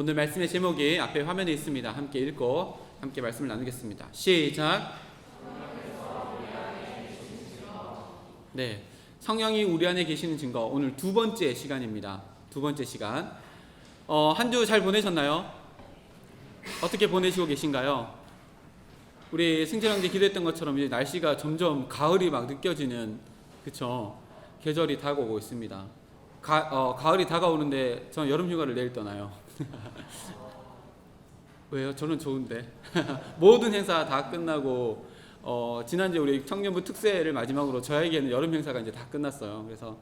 오늘 말씀의 제목이 앞에 화면에 있습니다. 함께 읽고 함께 말씀을 나누겠습니다. 시작. 네, 성령이 우리 안에 계시는 증거. 오늘 두 번째 시간입니다. 두 번째 시간. 한 주 잘 보내셨나요? 어떻게 보내시고 계신가요? 우리 승철 형제 기도했던 것처럼 이제 날씨가 점점 가을이 막 느껴지는, 그쵸? 계절이 다가오고 있습니다. 가을이 다가오는데 저는 여름 휴가를 내일 떠나요. 왜요? 저는 좋은데. 모든 행사 다 끝나고 지난주에 우리 청년부 특세를 마지막으로 저에게는 여름 행사가 이제 다 끝났어요. 그래서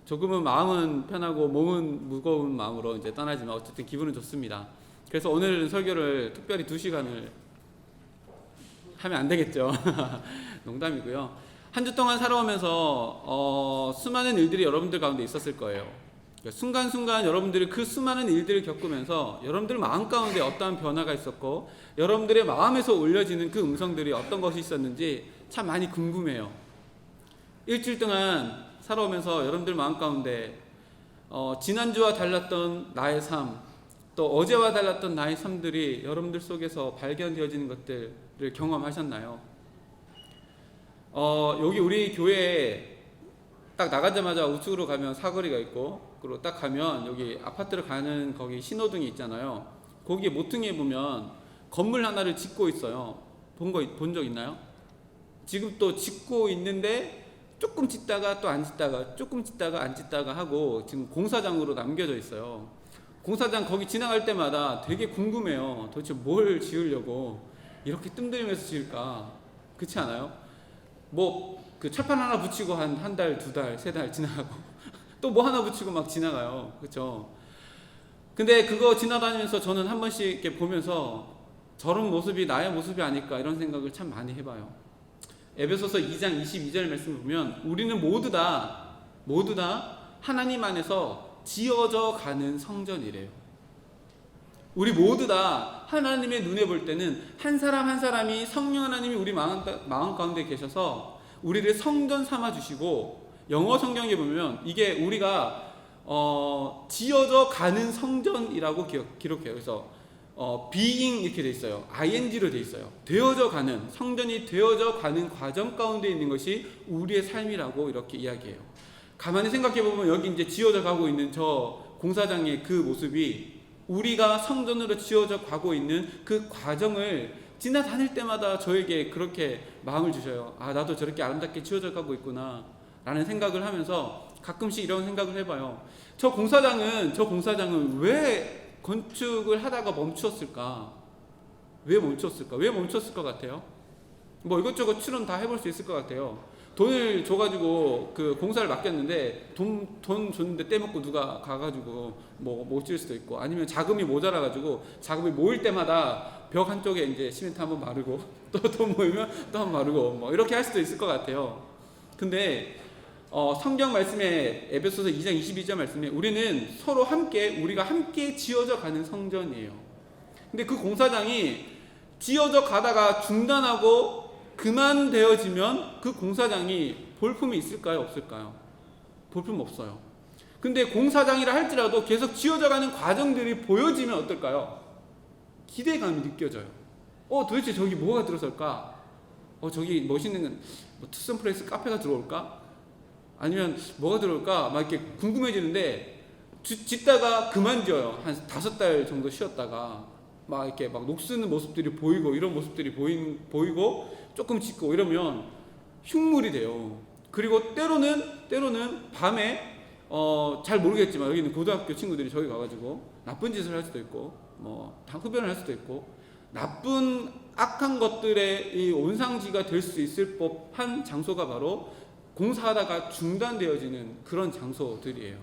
조금은 마음은 편하고 몸은 무거운 마음으로 이제 떠나지만 어쨌든 기분은 좋습니다. 그래서 오늘 설교를 특별히 2시간을 하면 안 되겠죠. 농담이고요. 한 주 동안 살아오면서 수많은 일들이 여러분들 가운데 있었을 거예요. 순간순간 여러분들이 그 수많은 일들을 겪으면서 여러분들 마음 가운데 어떠한 변화가 있었고 여러분들의 마음에서 울려지는 그 음성들이 어떤 것이 있었는지 참 많이 궁금해요. 일주일 동안 살아오면서 여러분들 마음 가운데 지난주와 달랐던 나의 삶, 또 어제와 달랐던 나의 삶들이 여러분들 속에서 발견되어지는 것들을 경험하셨나요? 여기 우리 교회에 딱 나가자마자 우측으로 가면 사거리가 있고, 그리고 딱 가면 여기 아파트를 가는 거기 신호등이 있잖아요. 거기 모퉁이에 보면 건물 하나를 짓고 있어요. 본 적 있나요? 지금 또 짓고 있는데 조금 짓다가 또 안 짓다가 조금 짓다가 안 짓다가 하고 지금 공사장으로 남겨져 있어요. 공사장 거기 지나갈 때마다 되게 궁금해요. 도대체 뭘 지으려고 이렇게 뜸들이면서 지을까? 그렇지 않아요? 그 철판 하나 붙이고 한 달, 2달, 3달 지나가고 또 뭐 하나 붙이고 막 지나가요. 그렇죠? 근데 그거 지나다니면서 저는 한 번씩 이렇게 보면서 저런 모습이 나의 모습이 아닐까 이런 생각을 참 많이 해봐요. 에베소서 2장 22절 말씀을 보면 우리는 모두 다 하나님 안에서 지어져 가는 성전이래요. 우리 모두 다 하나님의 눈에 볼 때는 한 사람 한 사람이 성령 하나님이 우리 마음 가운데 계셔서 우리를 성전 삼아 주시고, 영어 성경에 보면 이게 우리가 지어져 가는 성전이라고 기록해요. 그래서 being 이렇게 돼 있어요. ing로 돼 있어요. 되어져 가는, 성전이 되어져 가는 과정 가운데 있는 것이 우리의 삶이라고 이렇게 이야기해요. 가만히 생각해 보면 여기 이제 지어져 가고 있는 저 공사장의 그 모습이 우리가 성전으로 지어져 가고 있는 그 과정을 지나다닐 때마다 저에게 그렇게 마음을 주셔요. 아, 나도 저렇게 아름답게 지어져 가고 있구나 라는 생각을 하면서 가끔씩 이런 생각을 해봐요. 저 공사장은 왜 건축을 하다가 멈추었을까? 왜 멈췄을 것 같아요? 뭐 이것저것 추론 다 해볼 수 있을 것 같아요. 돈을 줘가지고 그 공사를 맡겼는데 돈 줬는데 떼먹고 누가 가가지고 못 지을 수도 있고, 아니면 자금이 모자라가지고 자금이 모일 때마다 벽 한쪽에 이제 시멘트 한번 마르고 또 돈 모이면 또 한번 마르고 뭐 이렇게 할 수도 있을 것 같아요. 근데 성경 말씀에 에베소서 2장 22절 말씀에 우리가 함께 지어져 가는 성전이에요. 근데 그 공사장이 지어져 가다가 중단하고 그만되어지면 그 공사장이 볼품이 있을까요? 없을까요? 볼품 없어요. 근데 공사장이라 할지라도 계속 지어져가는 과정들이 보여지면 어떨까요? 기대감이 느껴져요. 도대체 저기 뭐가 들어설까? 저기 멋있는 투썸 플레이스 카페가 들어올까? 아니면 뭐가 들어올까? 막 이렇게 궁금해지는데 짓다가 그만 지어요. 한 5달 정도 쉬었다가 막 이렇게 막 녹쓰는 모습들이 보이고 이런 모습들이 보이고 조금 짓고 이러면 흉물이 돼요. 그리고 때로는 밤에 잘 모르겠지만 여기는 고등학교 친구들이 저기 가가지고 나쁜 짓을 할 수도 있고 다 흡연을 할 수도 있고 나쁜 악한 것들의 이 온상지가 될 수 있을 법한 장소가 바로 공사하다가 중단되어지는 그런 장소들이에요.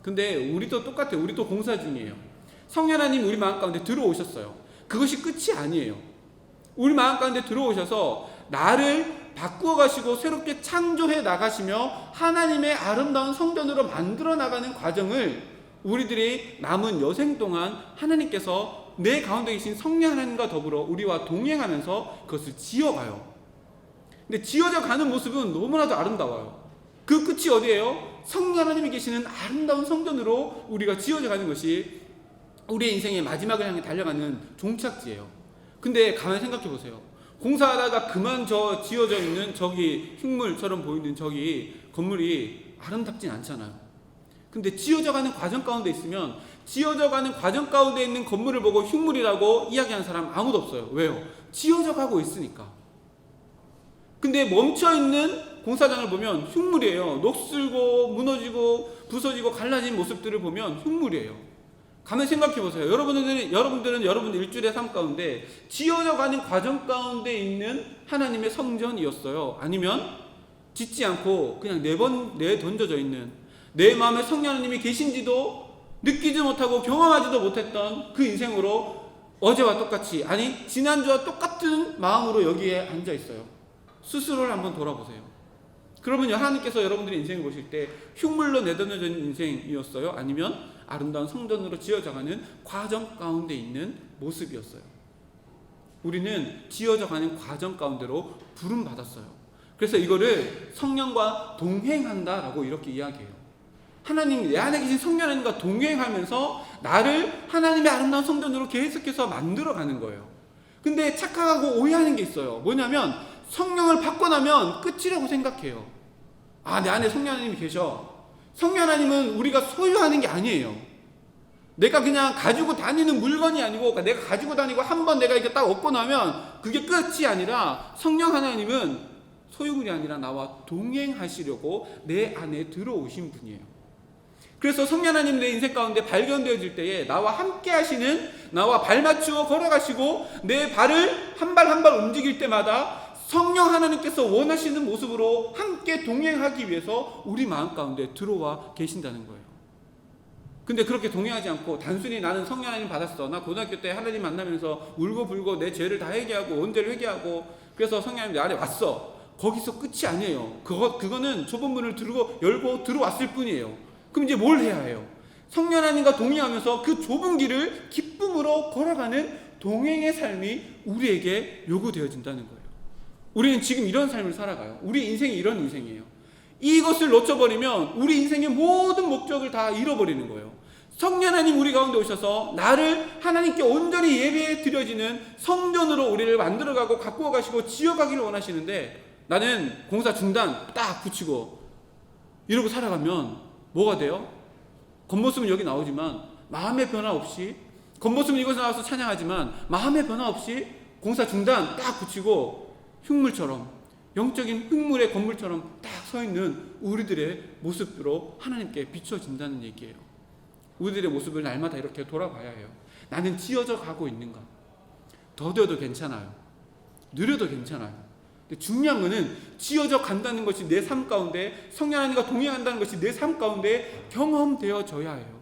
근데 우리도 똑같아요. 우리도 공사 중이에요. 성령 하나님 우리 마음 가운데 들어오셨어요. 그것이 끝이 아니에요. 우리 마음 가운데 들어오셔서 나를 바꾸어 가시고 새롭게 창조해 나가시며 하나님의 아름다운 성전으로 만들어 나가는 과정을 우리들이 남은 여생 동안 하나님께서 내 가운데 계신 성령 하나님과 더불어 우리와 동행하면서 그것을 지어가요. 근데 지어져 가는 모습은 너무나도 아름다워요. 그 끝이 어디예요? 성령 하나님이 계시는 아름다운 성전으로 우리가 지어져 가는 것이 우리의 인생의 마지막을 향해 달려가는 종착지예요. 근데 가만히 생각해 보세요. 공사하다가 그만 지어져 있는 저기 흉물처럼 보이는 저기 건물이 아름답진 않잖아요. 근데 지어져가는 과정 가운데 있으면 지어져가는 과정 가운데 있는 건물을 보고 흉물이라고 이야기하는 사람 아무도 없어요. 왜요? 지어져가고 있으니까. 근데 멈춰있는 공사장을 보면 흉물이에요. 녹슬고 무너지고 부서지고 갈라진 모습들을 보면 흉물이에요. 가만히 생각해 보세요. 여러분들은 여러분들 일주일의 삶 가운데 지어져가는 과정 가운데 있는 하나님의 성전이었어요? 아니면 짓지 않고 그냥 내던져져 있는 내 마음에 성령 하나님이 계신지도 느끼지 못하고 경험하지도 못했던 그 인생으로 어제와 똑같이, 아니 지난주와 똑같은 마음으로 여기에 앉아 있어요? 스스로를 한번 돌아보세요. 그러면 하나님께서 여러분들의 인생을 보실 때 흉물로 내던져져 있는 인생이었어요? 아니면 아름다운 성전으로 지어져가는 과정 가운데 있는 모습이었어요? 우리는 지어져가는 과정 가운데로 부름받았어요. 그래서 이거를 성령과 동행한다라고 이렇게 이야기해요. 하나님, 내 안에 계신 성령 하나님과 동행하면서 나를 하나님의 아름다운 성전으로 계속해서 만들어가는 거예요. 근데 착각하고 오해하는 게 있어요. 뭐냐면 성령을 받고 나면 끝이라고 생각해요. 아, 내 안에 성령 하나님이 계셔. 성령 하나님은 우리가 소유하는 게 아니에요. 내가 그냥 가지고 다니는 물건이 아니고, 내가 가지고 다니고 한번 내가 이렇게 딱 얻고 나면 그게 끝이 아니라 성령 하나님은 소유물이 아니라 나와 동행하시려고 내 안에 들어오신 분이에요. 그래서 성령 하나님 내 인생 가운데 발견되어질 때에 나와 함께 하시는, 나와 발 맞추어 걸어가시고 내 발을 한 발 한 발 움직일 때마다 성령 하나님께서 원하시는 모습으로 함께 동행하기 위해서 우리 마음 가운데 들어와 계신다는 거예요. 근데 그렇게 동행하지 않고 단순히 나는 성령 하나님 받았어, 나 고등학교 때 하나님 만나면서 울고불고 내 죄를 다 회개하고 언제를 회개하고 그래서 성령 하나님 내 안에 왔어, 거기서 끝이 아니에요. 그거는 좁은 문을 열고 들어왔을 뿐이에요. 그럼 이제 뭘 해야 해요? 성령 하나님과 동행하면서 그 좁은 길을 기쁨으로 걸어가는 동행의 삶이 우리에게 요구되어진다는 거예요. 우리는 지금 이런 삶을 살아가요. 우리 인생이 이런 인생이에요. 이것을 놓쳐버리면 우리 인생의 모든 목적을 다 잃어버리는 거예요. 성령 하나님 우리 가운데 오셔서 나를 하나님께 온전히 예배에 드려지는 성전으로 우리를 만들어가고 가꾸어 가시고 지어가기를 원하시는데, 나는 공사 중단 딱 붙이고 이러고 살아가면 뭐가 돼요? 겉모습은 여기 나오지만 마음의 변화 없이, 겉모습은 이곳에 나와서 찬양하지만 마음의 변화 없이 공사 중단 딱 붙이고 흉물처럼, 영적인 흉물의 건물처럼 딱 서 있는 우리들의 모습으로 하나님께 비춰진다는 얘기예요. 우리들의 모습을 날마다 이렇게 돌아봐야 해요. 나는 지어져 가고 있는가? 더뎌도 괜찮아요. 느려도 괜찮아요. 근데 중요한 것은 지어져 간다는 것이 내 삶 가운데, 성령 하나님과 동행한다는 것이 내 삶 가운데 경험되어져야 해요.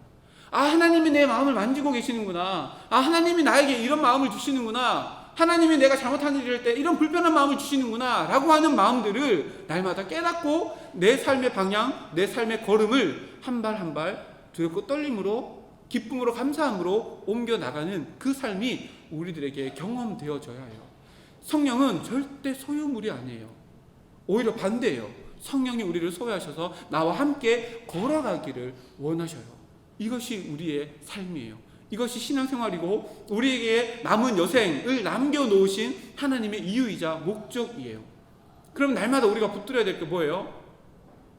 아, 하나님이 내 마음을 만지고 계시는구나. 아, 하나님이 나에게 이런 마음을 주시는구나. 하나님이 내가 잘못한 일을 할 때 이런 불편한 마음을 주시는구나 라고 하는 마음들을 날마다 깨닫고 내 삶의 방향, 내 삶의 걸음을 한 발 한 발 두렵고 떨림으로, 기쁨으로, 감사함으로 옮겨나가는 그 삶이 우리들에게 경험되어져야 해요. 성령은 절대 소유물이 아니에요. 오히려 반대예요. 성령이 우리를 소유하셔서 나와 함께 걸어가기를 원하셔요. 이것이 우리의 삶이에요. 이것이 신앙생활이고 우리에게 남은 여생을 남겨놓으신 하나님의 이유이자 목적이에요. 그럼 날마다 우리가 붙들어야 될 게 뭐예요?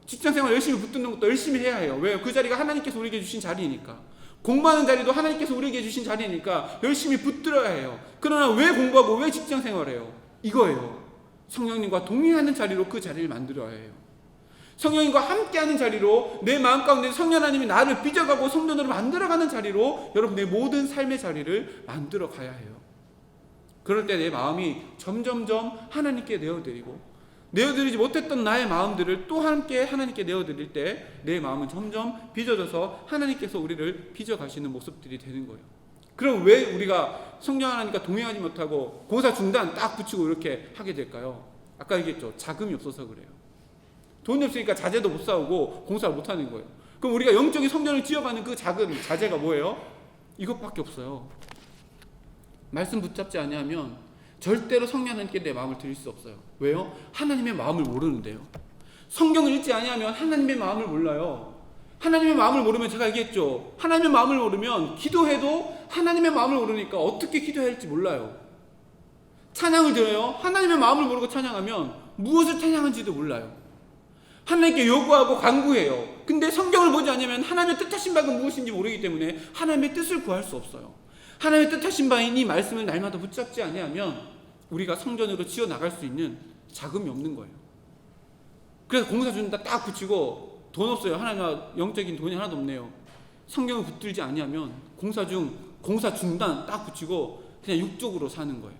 직장생활 열심히 붙드는 것도 열심히 해야 해요. 왜요? 그 자리가 하나님께서 우리에게 주신 자리니까. 공부하는 자리도 하나님께서 우리에게 주신 자리니까 열심히 붙들어야 해요. 그러나 왜 공부하고 왜 직장생활해요? 이거예요. 성령님과 동행하는 자리로 그 자리를 만들어야 해요. 성령님과 함께하는 자리로, 내 마음 가운데 성령 하나님이 나를 빚어가고 성전으로 만들어가는 자리로 여러분의 모든 삶의 자리를 만들어 가야 해요. 그럴 때 내 마음이 점점점 하나님께 내어드리지 못했던 나의 마음들을 또 함께 하나님께 내어드릴 때 내 마음은 점점 빚어져서 하나님께서 우리를 빚어가시는 모습들이 되는 거예요. 그럼 왜 우리가 성령 하나님과 동행하지 못하고 공사 중단 딱 붙이고 이렇게 하게 될까요? 아까 얘기했죠. 자금이 없어서 그래요. 돈이 없으니까 자재도 못 사오고 공사를 못 하는 거예요. 그럼 우리가 영적인 성전을 지어가는 그 자재가 뭐예요? 이것밖에 없어요. 말씀 붙잡지 아니하면 절대로 성령 하나님께 내 마음을 드릴 수 없어요. 왜요? 하나님의 마음을 모르는데요. 성경을 읽지 아니하면 하나님의 마음을 몰라요. 하나님의 마음을 모르면, 제가 얘기했죠. 하나님의 마음을 모르면 기도해도 하나님의 마음을 모르니까 어떻게 기도해야 할지 몰라요. 찬양을 드려요. 하나님의 마음을 모르고 찬양하면 무엇을 찬양한지도 몰라요. 하나님께 요구하고 간구해요. 근데 성경을 보지 않으면 하나님의 뜻하신 바가 무엇인지 모르기 때문에 하나님의 뜻을 구할 수 없어요. 하나님의 뜻하신 바인 이 말씀을 날마다 붙잡지 아니하면 우리가 성전으로 지어 나갈 수 있는 자금이 없는 거예요. 그래서 공사 준다 딱 붙이고 돈 없어요. 하나님 영적인 돈이 하나도 없네요. 성경을 붙들지 아니하면 공사 중단 딱 붙이고 그냥 육적으로 사는 거예요.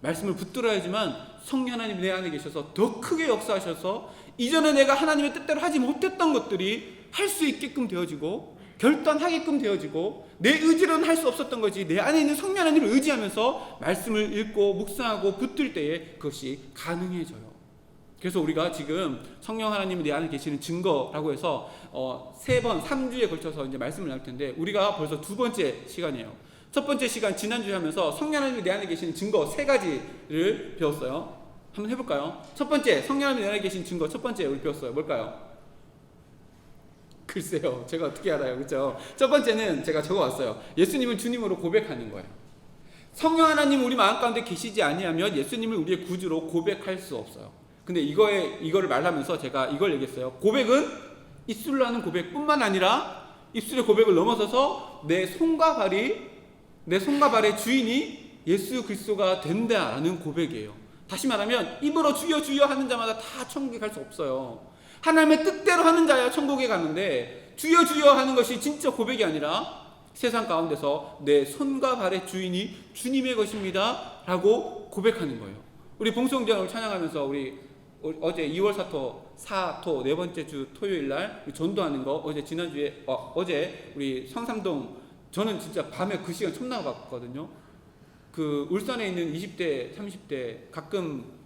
말씀을 붙들어야지만 성령 하나님이 내 안에 계셔서 더 크게 역사하셔서 이전에 내가 하나님의 뜻대로 하지 못했던 것들이 할 수 있게끔 되어지고 결단하게끔 되어지고 내 의지로는 할 수 없었던 거지 내 안에 있는 성령 하나님을 의지하면서 말씀을 읽고 묵상하고 붙들 때에 그것이 가능해져요. 그래서 우리가 지금 성령 하나님이 내 안에 계시는 증거라고 해서 3번 3주에 걸쳐서 이제 말씀을 나눌 텐데 우리가 벌써 2번째 시간이에요. 첫 번째 시간 지난주에 하면서 성령 하나님이 내 안에 계시는 증거 3가지를 배웠어요. 한번 해볼까요? 첫 번째, 성령 하나님이 내 안에 계신 증거 첫 번째 우리 배웠어요. 뭘까요? 글쎄요, 제가 어떻게 알아요, 그렇죠? 첫 번째는 제가 적어왔어요. 예수님을 주님으로 고백하는 거예요. 성령 하나님 우리 마음 가운데 계시지 아니하면 예수님을 우리의 구주로 고백할 수 없어요. 근데 이거를 말하면서 제가 이걸 얘기했어요. 고백은 입술로 하는 고백뿐만 아니라 입술의 고백을 넘어서서 내 손과 발의 주인이 예수 그리스도가 된다라는 고백이에요. 다시 말하면 입으로 주여 주여 하는 자마다 다 천국에 갈 수 없어요. 하나님의 뜻대로 하는 자야 천국에 가는데 주여 주여 하는 것이 진짜 고백이 아니라 세상 가운데서 내 손과 발의 주인이 주님의 것입니다 라고 고백하는 거예요. 우리 봉송전을 찬양하면서 우리 어제 2월 사토 네 번째 주 토요일날 전도하는 거 지난주에 어제 우리 성삼동 저는 진짜 밤에 그 시간 처음 나가봤거든요. 그 울산에 있는 20대 30대 가끔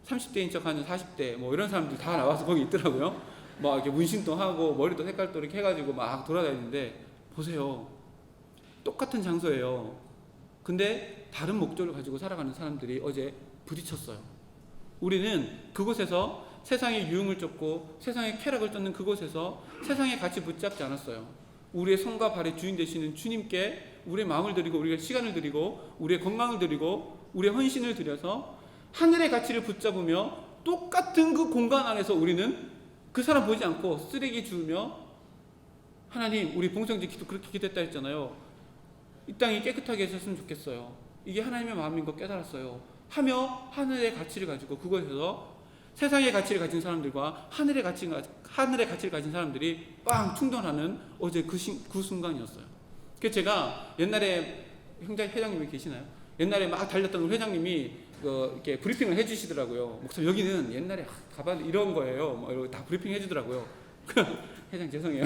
30대인 척하는 40대 뭐 이런 사람들 다 나와서 거기 있더라고요. 막 이렇게 문신도 하고 머리도 색깔도 이렇게 해가지고 막 돌아다니는데 보세요. 똑같은 장소예요. 근데 다른 목적을 가지고 살아가는 사람들이 어제 부딪혔어요. 우리는 그곳에서 세상의 유흥을 쫓고 세상의 쾌락을 쫓는 그곳에서 세상의 가치 붙잡지 않았어요. 우리의 손과 발의 주인 되시는 주님께 우리의 마음을 드리고 우리의 시간을 드리고 우리의 건강을 드리고 우리의 헌신을 드려서 하늘의 가치를 붙잡으며 똑같은 그 공간 안에서 우리는 그 사람 보지 않고 쓰레기 주우며 하나님 우리 봉성지 기도 그렇게 기도했다 했잖아요. 이 땅이 깨끗하게 해줬으면 좋겠어요. 이게 하나님의 마음인 거 깨달았어요. 하며 하늘의 가치를 가지고 그곳에서 세상의 가치를 가진 사람들과 하늘의 가치를 가진 사람들이 빵 충돌하는 어제 그 순간이었어요. 그래서 제가 옛날에 회장님이 계시나요? 옛날에 막 달렸던 회장님이 이렇게 브리핑을 해주시더라고요. 목사님 여기는 옛날에 가방 이런 거예요. 뭐 이러고 다 브리핑 해주더라고요. 회장 죄송해요.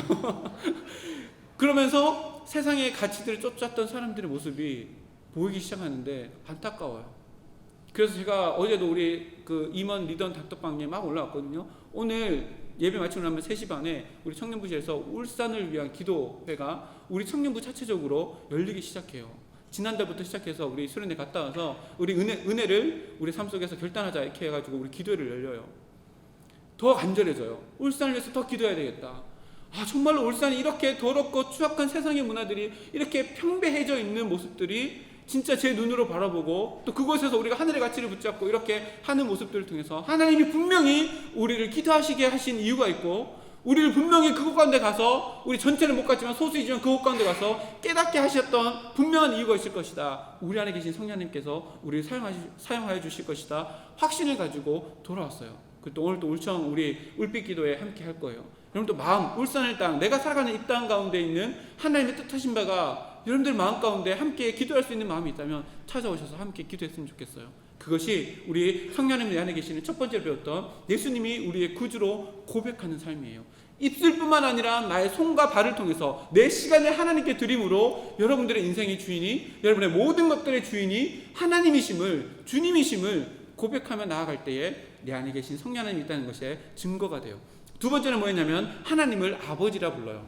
그러면서 세상의 가치들을 쫓았던 사람들의 모습이 보이기 시작하는데 안타까워요. 그래서 제가 어제도 우리 그 임원 리던 닥터방에 막 올라왔거든요. 오늘 예배 마치고 나면 3시 반에 우리 청년부실에서 울산을 위한 기도회가 우리 청년부 자체적으로 열리기 시작해요. 지난달부터 시작해서 우리 수련회 갔다 와서 우리 은혜를 우리 삶 속에서 결단하자 이렇게 해가지고 우리 기도회를 열려요. 더 간절해져요. 울산을 위해서 더 기도해야 되겠다. 정말로 울산이 이렇게 더럽고 추악한 세상의 문화들이 이렇게 평배해져 있는 모습들이 진짜 제 눈으로 바라보고 또 그곳에서 우리가 하늘의 가치를 붙잡고 이렇게 하는 모습들을 통해서 하나님이 분명히 우리를 기도하시게 하신 이유가 있고 우리를 분명히 그곳 가운데 가서 우리 전체는 못 갔지만 소수이지만 그곳 가운데 가서 깨닫게 하셨던 분명한 이유가 있을 것이다. 우리 안에 계신 성령님께서 우리를 사용하여 주실 것이다. 확신을 가지고 돌아왔어요. 또 오늘 또 울청 우리 울빛 기도에 함께 할 거예요. 여러분 또 마음 울산의 땅 내가 살아가는 이 땅 가운데 있는 하나님의 뜻하신 바가 여러분들 마음 가운데 함께 기도할 수 있는 마음이 있다면 찾아오셔서 함께 기도했으면 좋겠어요. 그것이 우리 성령님 내 안에 계시는 첫 번째로 배웠던 예수님이 우리의 구주로 고백하는 삶이에요. 입술뿐만 아니라 나의 손과 발을 통해서 내 시간을 하나님께 드림으로 여러분들의 인생의 주인이 여러분의 모든 것들의 주인이 하나님이심을 주님이심을 고백하며 나아갈 때에 내 안에 계신 성령 하나님이 있다는 것에 증거가 돼요. 두 번째는 뭐였냐면 하나님을 아버지라 불러요.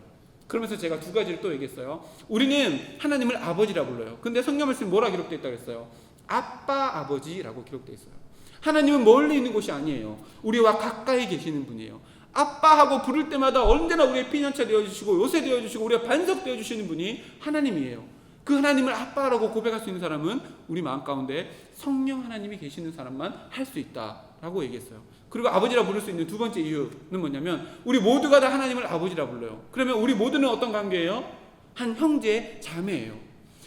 그러면서 제가 2가지를 또 얘기했어요. 우리는 하나님을 아버지라 불러요. 근데 성경 말씀에 뭐라 기록되어 있다고 했어요? 아빠 아버지라고 기록되어 있어요. 하나님은 멀리 있는 곳이 아니에요. 우리와 가까이 계시는 분이에요. 아빠하고 부를 때마다 언제나 우리의 피난처 되어주시고 요새 되어주시고 우리의 반석 되어주시는 분이 하나님이에요. 그 하나님을 아빠라고 고백할 수 있는 사람은 우리 마음 가운데 성령 하나님이 계시는 사람만 할 수 있다라고 얘기했어요. 그리고 아버지라 부를 수 있는 두 번째 이유는 뭐냐면 우리 모두가 다 하나님을 아버지라 불러요. 그러면 우리 모두는 어떤 관계예요? 한 형제 자매예요.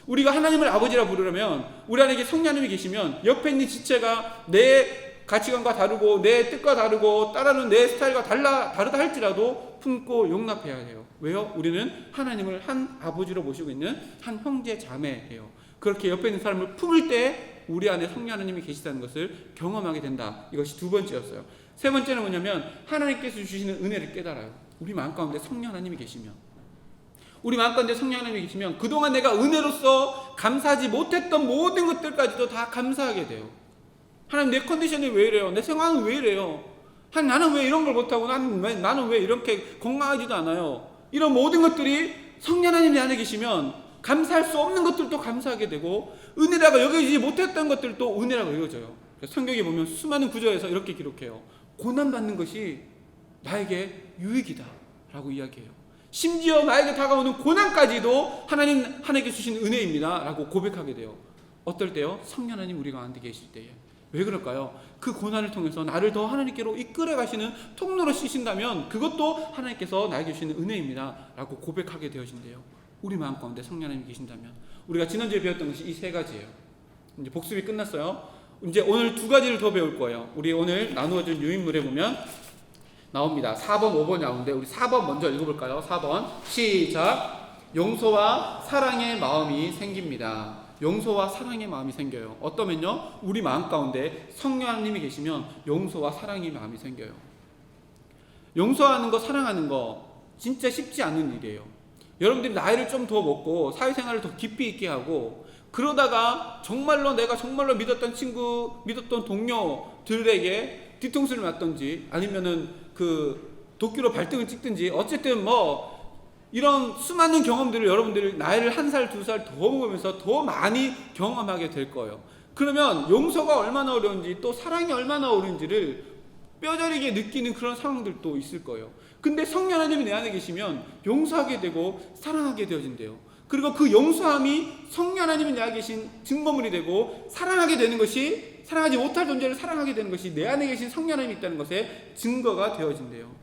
우리가 하나님을 아버지라 부르려면 우리 안에 성령 하나님이 계시면 옆에 있는 지체가 내 가치관과 다르고 내 뜻과 다르고 따르는 내 스타일과 다르다 할지라도 품고 용납해야 해요. 왜요? 우리는 하나님을 한 아버지로 모시고 있는 한 형제 자매예요. 그렇게 옆에 있는 사람을 품을 때 우리 안에 성령 하나님이 계시다는 것을 경험하게 된다. 이것이 두 번째였어요. 세 번째는 뭐냐면 하나님께서 주시는 은혜를 깨달아요. 우리 마음 가운데 성령 하나님이 계시면, 우리 마음 가운데 성령 하나님이 계시면 그동안 내가 은혜로서 감사하지 못했던 모든 것들까지도 다 감사하게 돼요. 하나님, 내 컨디션이 왜 이래요? 내 상황은 왜 이래요? 하나님, 나는 왜 이런 걸 못하고 나는 왜 이렇게 건강하지도 않아요? 이런 모든 것들이 성령 하나님 내 안에 계시면 감사할 수 없는 것들도 감사하게 되고 은혜라고 여겨지지 못했던 것들도 은혜라고 여겨져요. 성경에 보면 수많은 구절에서 이렇게 기록해요. 고난받는 것이 나에게 유익이다 라고 이야기해요. 심지어 나에게 다가오는 고난까지도 하나님께 주신 은혜입니다 라고 고백하게 돼요. 어떨 때요? 성령 하나님 우리 가운데 계실 때에. 왜 그럴까요? 그 고난을 통해서 나를 더 하나님께로 이끌어 가시는 통로로 쓰신다면 그것도 하나님께서 나에게 주시는 은혜입니다 라고 고백하게 되어진대요. 우리 마음 가운데 성령 하나님이 계신다면. 우리가 지난주에 배웠던 것이 이 세 가지예요. 이제 복습이 끝났어요. 이제 오늘 두 가지를 더 배울 거예요. 우리 오늘 나누어준 유인물에 보면 나옵니다. 4번, 5번 나오는데 우리 4번 먼저 읽어볼까요? 4번 시작. 용서와 사랑의 마음이 생깁니다. 용서와 사랑의 마음이 생겨요. 어떠면요? 우리 마음 가운데 성령 하나님이 계시면 용서와 사랑의 마음이 생겨요. 용서하는 거, 사랑하는 거 진짜 쉽지 않은 일이에요. 여러분들이 나이를 좀 더 먹고 사회생활을 더 깊이 있게 하고 그러다가 정말로 내가 정말로 믿었던 친구, 믿었던 동료들에게 뒤통수를 맞든지 아니면은 그 도끼로 발등을 찍든지 어쨌든 뭐 이런 수많은 경험들을 여러분들이 나이를 1살, 2살 더 먹으면서 더 많이 경험하게 될 거예요. 그러면 용서가 얼마나 어려운지 또 사랑이 얼마나 어려운지를 뼈저리게 느끼는 그런 상황들도 있을 거예요. 근데 성령 하나님이 내 안에 계시면 용서하게 되고 사랑하게 되어진대요. 그리고 그 용서함이 성령 하나님이 내 안에 계신 증거물이 되고 사랑하게 되는 것이, 사랑하지 못할 존재를 사랑하게 되는 것이 내 안에 계신 성령 하나님이 있다는 것에 증거가 되어진대요.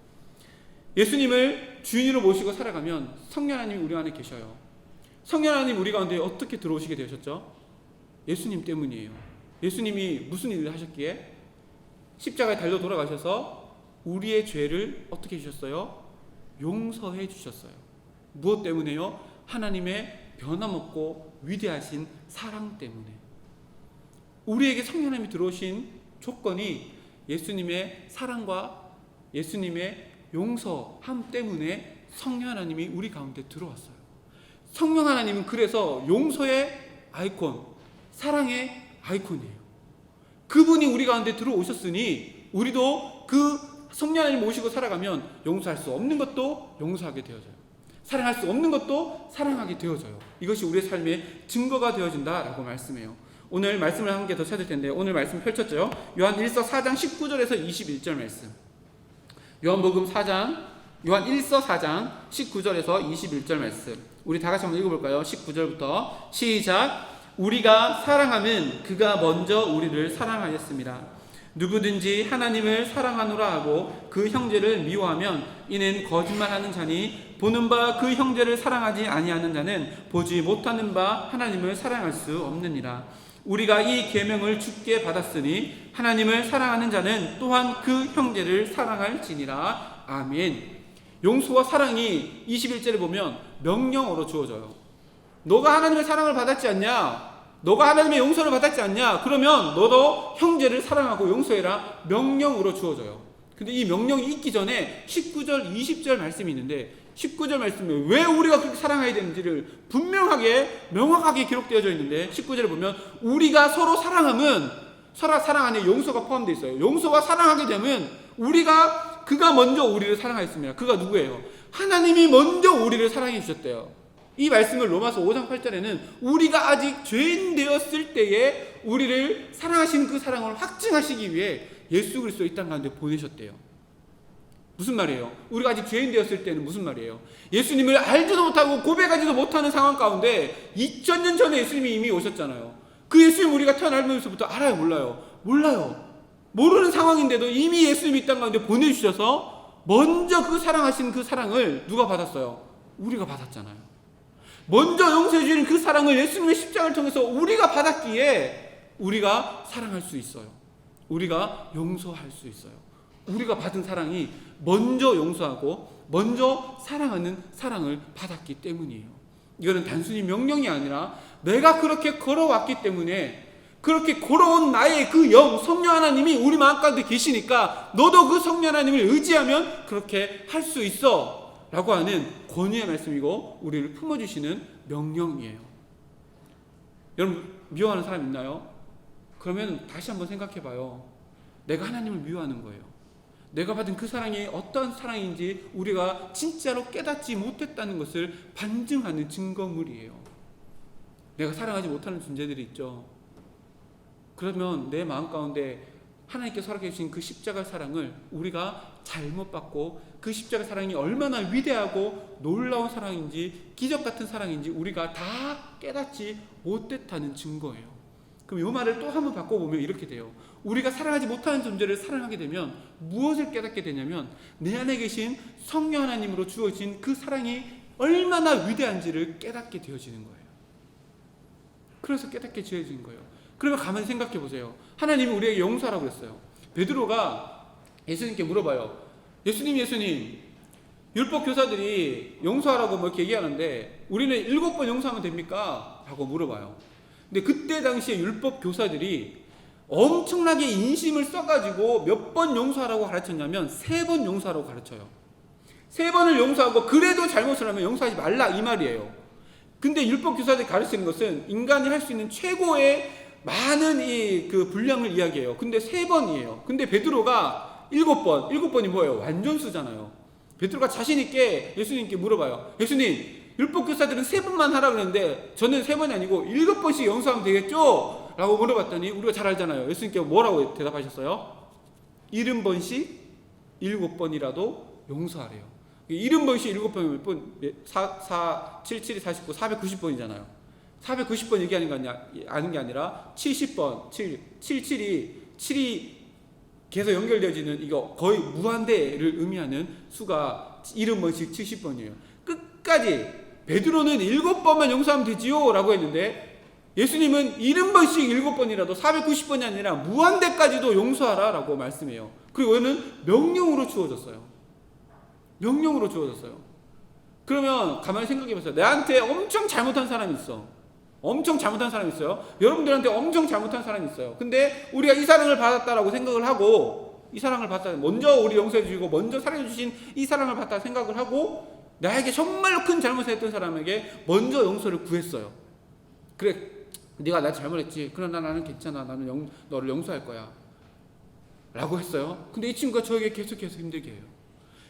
예수님을 주인으로 모시고 살아가면 성령 하나님이 우리 안에 계셔요. 성령 하나님 우리 가운데 어떻게 들어오시게 되셨죠? 예수님 때문이에요. 예수님이 무슨 일을 하셨기에? 십자가에 달려 돌아가셔서 우리의 죄를 어떻게 해주셨어요? 용서해 주셨어요. 무엇 때문에요? 하나님의 변함없고 위대하신 사랑 때문에. 우리에게 성령 하나님이 들어오신 조건이 예수님의 사랑과 예수님의 용서함 때문에 성령 하나님이 우리 가운데 들어왔어요. 성령 하나님은 그래서 용서의 아이콘, 사랑의 아이콘이에요. 그분이 우리 가운데 들어오셨으니 우리도 그 성령 하나님 모시고 살아가면 용서할 수 없는 것도 용서하게 되어져요. 사랑할 수 없는 것도 사랑하게 되어져요. 이것이 우리의 삶의 증거가 되어진다라고 말씀해요. 오늘 말씀을 한 개 더 찾을 텐데 오늘 말씀 펼쳤죠. 요한 1서 4장 19절에서 21절 말씀. 요한복음 4장, 요한 1서 4장 19절에서 21절 말씀. 우리 다 같이 한번 읽어볼까요? 19절부터 시작. 우리가 사랑하면 그가 먼저 우리를 사랑하였습니다. 누구든지 하나님을 사랑하노라 하고 그 형제를 미워하면 이는 거짓말하는 자니 보는 바 그 형제를 사랑하지 아니하는 자는 보지 못하는 바 하나님을 사랑할 수 없느니라. 우리가 이 계명을 주께 받았으니 하나님을 사랑하는 자는 또한 그 형제를 사랑할지니라. 아멘. 용서와 사랑이 21절에 보면 명령어로 주어져요. 너가 하나님의 사랑을 받았지 않냐? 너가 하나님의 용서를 받았지 않냐? 그러면 너도 형제를 사랑하고 용서해라. 명령으로 주어져요. 근데 이 명령이 있기 전에 19절, 20절 말씀이 있는데 19절 말씀에 왜 우리가 그렇게 사랑해야 되는지를 분명하게 명확하게 기록되어져 있는데 19절에 보면 우리가 서로 사랑하면 사랑 안에 용서가 포함되어 있어요. 용서와 사랑하게 되면 그가 먼저 우리를 사랑하였습니다. 그가 누구예요? 하나님이 먼저 우리를 사랑해 주셨대요. 이 말씀을 로마서 5장 8절에는 우리가 아직 죄인 되었을 때에 우리를 사랑하시는 그 사랑을 확증하시기 위해 예수 그리스도 이 땅 가운데 보내셨대요. 무슨 말이에요? 우리가 아직 죄인 되었을 때는 무슨 말이에요? 예수님을 알지도 못하고 고백하지도 못하는 상황 가운데 2000년 전에 예수님이 이미 오셨잖아요. 그 예수님 우리가 태어나면서부터 알아요? 몰라요? 몰라요. 모르는 상황인데도 이미 예수님이 이 땅 가운데 보내주셔서 먼저 그 사랑하신 그 사랑을 누가 받았어요? 우리가 받았잖아요. 먼저 용서해 주는 그 사랑을 예수님의 십자가를 통해서 우리가 받았기에 우리가 사랑할 수 있어요. 우리가 용서할 수 있어요. 우리가 받은 사랑이 먼저 용서하고 먼저 사랑하는 사랑을 받았기 때문이에요. 이거는 단순히 명령이 아니라 내가 그렇게 걸어왔기 때문에 그렇게 걸어온 나의 그 영, 성령 하나님이 우리 마음 가운데 계시니까 너도 그 성령 하나님을 의지하면 그렇게 할 수 있어 라고 하는 권유의 말씀이고 우리를 품어주시는 명령이에요. 여러분 미워하는 사람 있나요? 그러면 다시 한번 생각해 봐요. 내가 하나님을 미워하는 거예요. 내가 받은 그 사랑이 어떤 사랑인지 우리가 진짜로 깨닫지 못했다는 것을 반증하는 증거물이에요. 내가 사랑하지 못하는 존재들이 있죠. 그러면 내 마음 가운데 하나님께서 허락해 주신 그 십자가 사랑을 우리가 잘못 받고 그 십자가 사랑이 얼마나 위대하고 놀라운 사랑인지 기적 같은 사랑인지 우리가 다 깨닫지 못했다는 증거예요. 그럼 이 말을 또 한번 바꿔보면 이렇게 돼요. 우리가 사랑하지 못하는 존재를 사랑하게 되면 무엇을 깨닫게 되냐면 내 안에 계신 성령 하나님으로 주어진 그 사랑이 얼마나 위대한지를 깨닫게 되어지는 거예요. 그래서 깨닫게 되어지는 거예요. 그러면 가만히 생각해 보세요. 하나님이 우리에게 용서하라고 그랬어요. 베드로가 예수님께 물어봐요. 예수님 율법 교사들이 용서하라고 뭐 이렇게 얘기하는데 우리는 7번 용서하면 됩니까? 라고 물어봐요. 근데 그때 당시에 율법 교사들이 엄청나게 인심을 써가지고 몇 번 용서하라고 가르쳤냐면 3번 용서하라고 가르쳐요. 3번을 용서하고 그래도 잘못을 하면 용서하지 말라 이 말이에요. 근데 율법 교사들이 가르치는 것은 인간이 할 수 있는 최고의 많은 그 분량을 이야기해요. 근데 3번이에요. 근데 베드로가 7번, 7번이 뭐예요? 완전수잖아요. 베드로가 자신있게 예수님께 물어봐요. 예수님, 율법 교사들은 3번만 하라고 그랬는데 저는 3번이 아니고 7번씩 용서하면 되겠죠? 라고 물어봤더니 우리가 잘 알잖아요. 예수님께 뭐라고 대답하셨어요? 70번씩 7번이라도 용서하래요. 70번씩 7번이면 몇 번? 4, 7, 7이 49, 490번이잖아요. 490번 얘기하는 게 아는 게 아니라 70번, 7이 계속 연결되어지는 이거 거의 무한대를 의미하는 수가 70번씩 70번이에요. 끝까지 베드로는 7번만 용서하면 되지요 라고 했는데 예수님은 70번씩 7번이라도 490번이 아니라 무한대까지도 용서하라 라고 말씀해요. 그리고 이거는 명령으로 주어졌어요. 명령으로 주어졌어요. 그러면 가만히 생각해 보세요. 내한테 엄청 잘못한 사람이 있어. 엄청 잘못한 사람이 있어요. 여러분들한테 엄청 잘못한 사람이 있어요. 근데 우리가 이 사랑을 받았다라고 생각을 하고 이 사랑을 받다 먼저 우리 용서해 주시고 먼저 사랑해 주신 이 사랑을 받다 생각을 하고 나에게 정말로 큰 잘못을 했던 사람에게 먼저 용서를 구했어요. 그래 네가 나 잘못했지. 그러나 나는 괜찮아. 나는 너를 용서할 거야 라고 했어요. 근데 이 친구가 저에게 계속해서 힘들게 해요.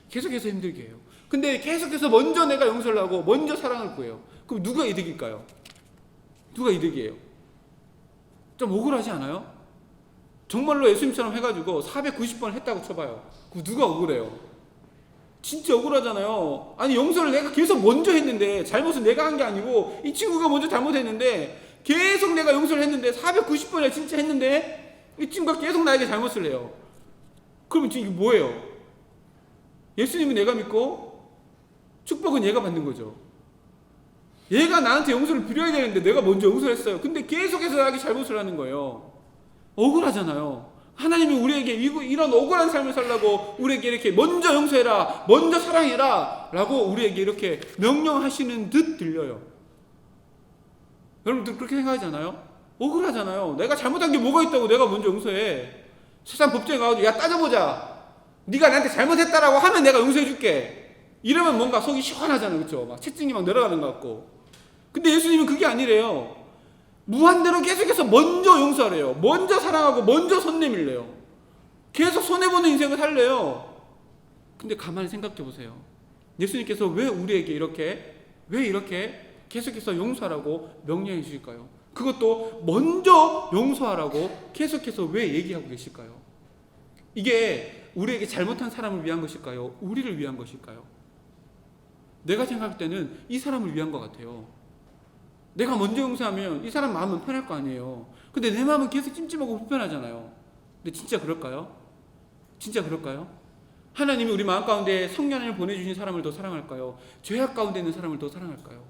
계속해서 힘들게 해요. 근데 계속해서 먼저 내가 용서를 하고 먼저 사랑을 구해요. 그럼 누가 이득일까요? 누가 이득이에요? 좀 억울하지 않아요? 정말로 예수님처럼 해가지고 490번 했다고 쳐봐요. 그럼 누가 억울해요? 진짜 억울하잖아요. 아니 용서를 내가 계속 먼저 했는데 잘못은 내가 한 게 아니고 이 친구가 먼저 잘못했는데 계속 내가 용서를 했는데 490번이나 진짜 했는데 이 친구가 계속 나에게 잘못을 해요. 그러면 지금 이게 뭐예요? 예수님은 내가 믿고 축복은 얘가 받는 거죠. 얘가 나한테 용서를 빌어야 되는데 내가 먼저 용서를 했어요. 근데 계속해서 나에게 잘못을 하는 거예요. 억울하잖아요. 하나님이 우리에게 이런 억울한 삶을 살라고 우리에게 이렇게 먼저 용서해라, 먼저 사랑해라 라고 우리에게 이렇게 명령하시는 듯 들려요. 여러분들 그렇게 생각하지 않아요? 억울하잖아요. 내가 잘못한 게 뭐가 있다고 내가 먼저 용서해. 세상 법정에 가가지고 야 따져보자. 네가 나한테 잘못했다라고 하면 내가 용서해줄게. 이러면 뭔가 속이 시원하잖아요. 그렇죠? 막 채증이 막 내려가는 것 같고. 근데 예수님은 그게 아니래요. 무한대로 계속해서 먼저 용서하래요. 먼저 사랑하고 먼저 손 내밀래요. 계속 손해보는 인생을 살래요. 근데 가만히 생각해 보세요. 예수님께서 왜 우리에게 이렇게 계속해서 용서하라고 명령해 주실까요? 그것도 먼저 용서하라고 계속해서 왜 얘기하고 계실까요? 이게 우리에게 잘못한 사람을 위한 것일까요? 우리를 위한 것일까요? 내가 생각할 때는 이 사람을 위한 것 같아요. 내가 먼저 용서하면 이 사람 마음은 편할 거 아니에요. 근데 내 마음은 계속 찜찜하고 불편하잖아요. 근데 진짜 그럴까요? 진짜 그럴까요? 하나님이 우리 마음 가운데 성령을 보내주신 사람을 더 사랑할까요? 죄악 가운데 있는 사람을 더 사랑할까요?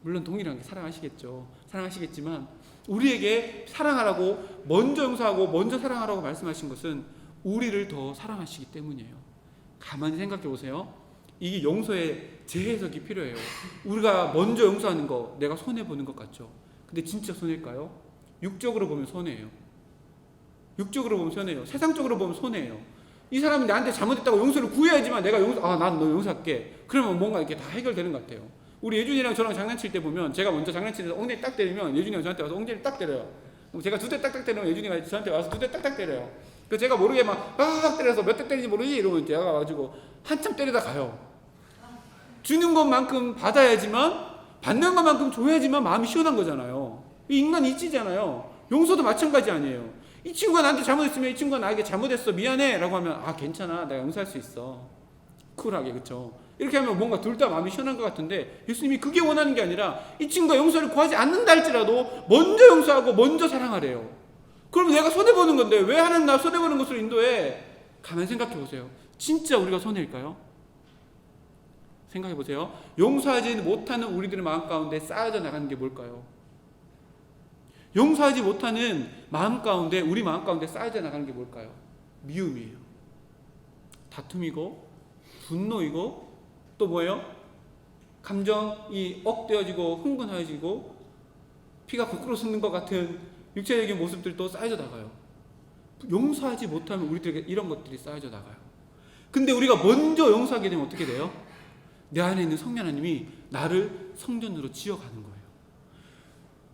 물론 동일하게 사랑하시겠죠. 사랑하시겠지만 우리에게 사랑하라고 먼저 용서하고 먼저 사랑하라고 말씀하신 것은 우리를 더 사랑하시기 때문이에요. 가만히 생각해 보세요. 이게 용서의 재해석이 필요해요. 우리가 먼저 용서하는 거 내가 손해보는 것 같죠. 근데 진짜 손해일까요? 육적으로 보면 손해예요. 육적으로 보면 손해예요. 세상적으로 보면 손해예요. 이 사람이 나한테 잘못했다고 용서를 구해야지만 내가 난 너 용서할게. 그러면 뭔가 이렇게 다 해결되는 것 같아요. 우리 예준이랑 저랑 장난칠 때 보면 제가 먼저 장난치면서 엉덩이 딱 때리면 예준이가 저한테 와서 엉덩이를 딱 때려요. 그럼 제가 두 대 딱딱 때리면 예준이가 저한테 와서 두 대 딱딱 때려요. 그래서 제가 모르게 막 때려서 몇 대 때리는지 모르지 이러면 제가 가가지고 한참 때리다 가요. 주는 것만큼 받아야지만 받는 것만큼 줘야지만 마음이 시원한 거잖아요. 이 인간 이치잖아요. 용서도 마찬가지 아니에요. 이 친구가 나한테 잘못했으면 이 친구가 나에게 잘못했어 미안해 라고 하면 괜찮아 내가 용서할 수 있어 쿨하게 그쵸. 이렇게 하면 뭔가 둘 다 마음이 시원한 것 같은데 예수님이 그게 원하는 게 아니라 이 친구가 용서를 구하지 않는다 할지라도 먼저 용서하고 먼저 사랑하래요. 그럼 내가 손해보는 건데 왜 하나님 나 손해보는 것으로 인도해? 가만히 생각해 보세요. 진짜 우리가 손해일까요? 생각해 보세요. 용서하지 못하는 우리들의 마음 가운데 쌓여져 나가는 게 뭘까요? 용서하지 못하는 마음 가운데 우리 마음 가운데 쌓여져 나가는 게 뭘까요? 미움이에요. 다툼이고 분노이고 또 뭐예요? 감정이 억되어지고 흥분해지고 피가 거꾸로 솟는 것 같은 육체적인 모습들도 쌓여져 나가요. 용서하지 못하면 우리들에게 이런 것들이 쌓여져 나가요. 근데 우리가 먼저 용서하게 되면 어떻게 돼요? 내 안에 있는 성령 하나님이 나를 성전으로 지어가는 거예요.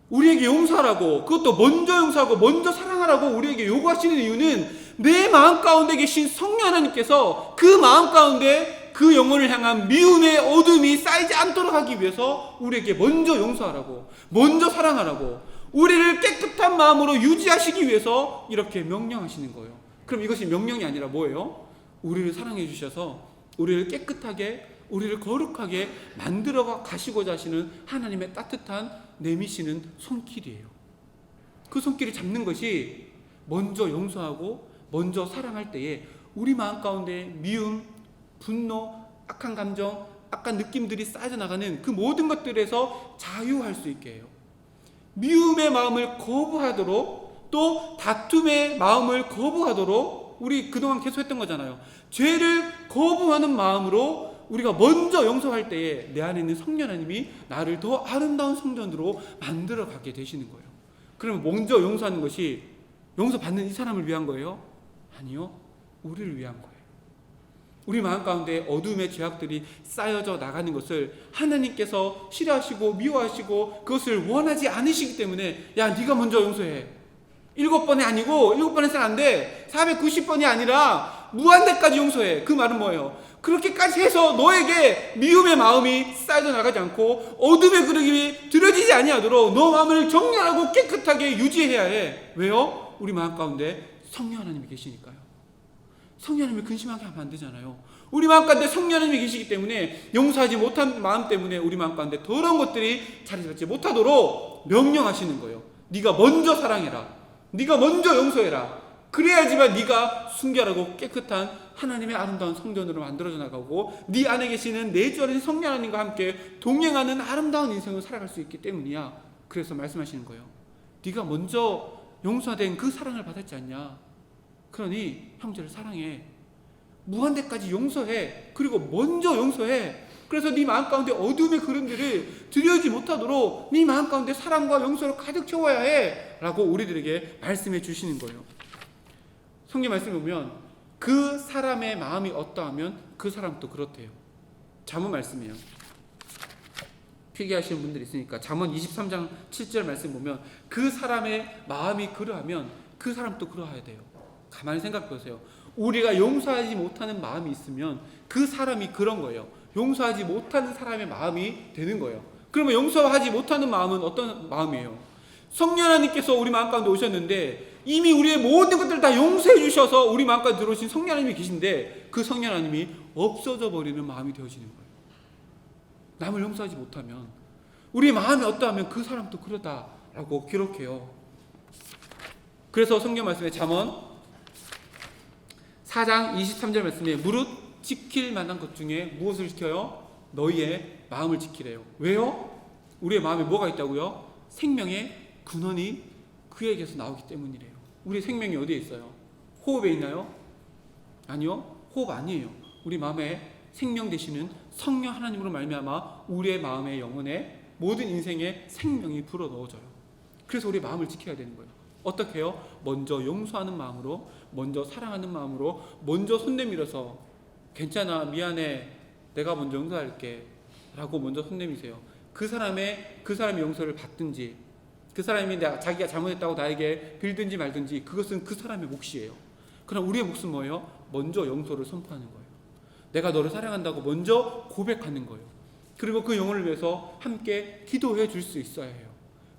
우리에게 용서하라고 그것도 먼저 용서하고 먼저 사랑하라고 우리에게 요구하시는 이유는 내 마음 가운데 계신 성령 하나님께서 그 마음 가운데 그 영혼을 향한 미움의 어둠이 쌓이지 않도록 하기 위해서 우리에게 먼저 용서하라고 먼저 사랑하라고 우리를 깨끗한 마음으로 유지하시기 위해서 이렇게 명령하시는 거예요. 그럼 이것이 명령이 아니라 뭐예요? 우리를 사랑해 주셔서 우리를 깨끗하게 우리를 거룩하게 만들어 가시고자 하시는 하나님의 따뜻한 내미시는 손길이에요. 그 손길을 잡는 것이 먼저 용서하고 먼저 사랑할 때에 우리 마음 가운데 미움, 분노, 악한 감정, 악한 느낌들이 쌓여 나가는 그 모든 것들에서 자유할 수 있게 해요. 미움의 마음을 거부하도록 또 다툼의 마음을 거부하도록 우리 그동안 계속 했던 거잖아요. 죄를 거부하는 마음으로 우리가 먼저 용서할 때에 내 안에 있는 성령 하나님이 나를 더 아름다운 성전으로 만들어 가게 되시는 거예요. 그러면 먼저 용서하는 것이 용서받는 이 사람을 위한 거예요? 아니요. 우리를 위한 거예요. 우리 마음 가운데 어둠의 죄악들이 쌓여져 나가는 것을 하나님께서 싫어하시고 미워하시고 그것을 원하지 않으시기 때문에 야 네가 먼저 용서해. 7번이 아니고 7번에서는 안 돼. 490번이 아니라 무한대까지 용서해. 그 말은 뭐예요? 그렇게까지 해서 너에게 미움의 마음이 쌓여져 나가지 않고 어둠의 그릇이 들여지지 아니하도록 너 마음을 정렬하고 깨끗하게 유지해야 해. 왜요? 우리 마음 가운데 성령 하나님이 계시니까요. 성령 하나님을 근심하게 하면 안 되잖아요. 우리 마음 가운데 성령 하나님이 계시기 때문에 용서하지 못한 마음 때문에 우리 마음 가운데 더러운 것들이 자리 잡지 못하도록 명령하시는 거예요. 네가 먼저 사랑해라. 네가 먼저 용서해라. 그래야지만 네가 순결하고 깨끗한 하나님의 아름다운 성전으로 만들어져 나가고 네 안에 계시는 내주하는 성령 하나님과 함께 동행하는 아름다운 인생을 살아갈 수 있기 때문이야. 그래서 말씀하시는 거예요. 네가 먼저 용서된 그 사랑을 받았지 않냐. 그러니 형제를 사랑해. 무한대까지 용서해. 그리고 먼저 용서해. 그래서 네 마음 가운데 어둠의 그림들을 들여오지 못하도록 네 마음 가운데 사랑과 용서로 가득 채워야 해 라고 우리들에게 말씀해 주시는 거예요. 성경 말씀에 보면 그 사람의 마음이 어떠하면 그 사람도 그렇대요. 잠언 말씀이에요. 필기하시는 분들이 있으니까 잠언 23장 7절 말씀 보면 그 사람의 마음이 그러하면 그 사람도 그러해야 돼요. 가만히 생각해 보세요. 우리가 용서하지 못하는 마음이 있으면 그 사람이 그런 거예요. 용서하지 못하는 사람의 마음이 되는 거예요. 그러면 용서하지 못하는 마음은 어떤 마음이에요? 성령 하나님께서 우리 마음 가운데 오셨는데 이미 우리의 모든 것들을 다 용서해 주셔서 우리 마음 가운데 들어오신 성령 하나님이 계신데 그 성령 하나님이 없어져 버리는 마음이 되어지는 거예요. 남을 용서하지 못하면 우리 마음이 어떠하면 그 사람도 그러다라고 기록해요. 그래서 성경 말씀에 잠언 4장 23절 말씀에 무릇 지킬 만한 것 중에 무엇을 지켜요? 너희의 마음을 지키래요. 왜요? 우리의 마음에 뭐가 있다고요? 생명의 근원이 그에게서 나오기 때문이래요. 우리 생명이 어디에 있어요? 호흡에 있나요? 아니요. 호흡 아니에요. 우리 마음에 생명 되시는 성령 하나님으로 말미암아 우리의 마음의 영혼에 모든 인생의 생명이 불어 넣어져요. 그래서 우리 마음을 지켜야 되는 거예요. 어떻게 해요? 먼저 용서하는 마음으로, 먼저 사랑하는 마음으로, 먼저 손 내밀어서 괜찮아, 미안해, 내가 먼저 용서할게 라고 먼저 손 내미세요. 그 사람이 용서를 받든지 그 사람이 자기가 잘못했다고 나에게 빌든지 말든지 그것은 그 사람의 몫이에요. 그럼 우리의 몫은 뭐예요? 먼저 용서를 선포하는 거예요. 내가 너를 사랑한다고 먼저 고백하는 거예요. 그리고 그 영혼을 위해서 함께 기도해 줄 수 있어야 해요.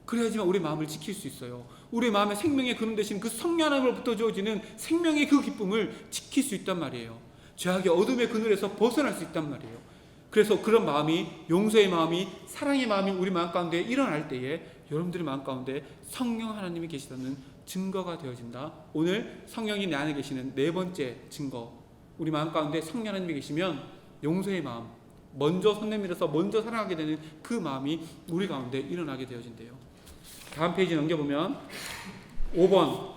그래야지만 우리 마음을 지킬 수 있어요. 우리 마음의 생명의 근원 되신 그 성령 하나님으로부터 주어지는 생명의 그 기쁨을 지킬 수 있단 말이에요. 죄악의 어둠의 그늘에서 벗어날 수 있단 말이에요. 그래서 그런 마음이, 용서의 마음이, 사랑의 마음이 우리 마음 가운데 일어날 때에 여러분들의 마음 가운데 성령 하나님이 계시다는 증거가 되어진다. 오늘 성령이 내 안에 계시는 네 번째 증거, 우리 마음 가운데 성령 하나님이 계시면 용서의 마음, 먼저 손 내밀어서 먼저 사랑하게 되는 그 마음이 우리 가운데 일어나게 되어진대요. 다음 페이지 넘겨보면 5번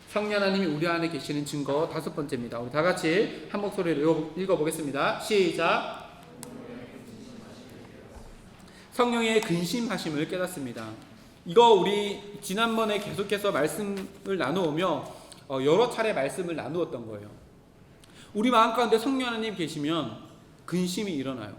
성령 하나님이 우리 안에 계시는 증거 다섯 번째입니다. 우리 다 같이 한 목소리로 읽어보겠습니다. 시작. 성령의 근심하심을 깨닫습니다. 이거 우리 지난번에 계속해서 말씀을 나누오며 여러 차례 말씀을 나누었던 거예요. 우리 마음 가운데 성령 하나님 계시면 근심이 일어나요.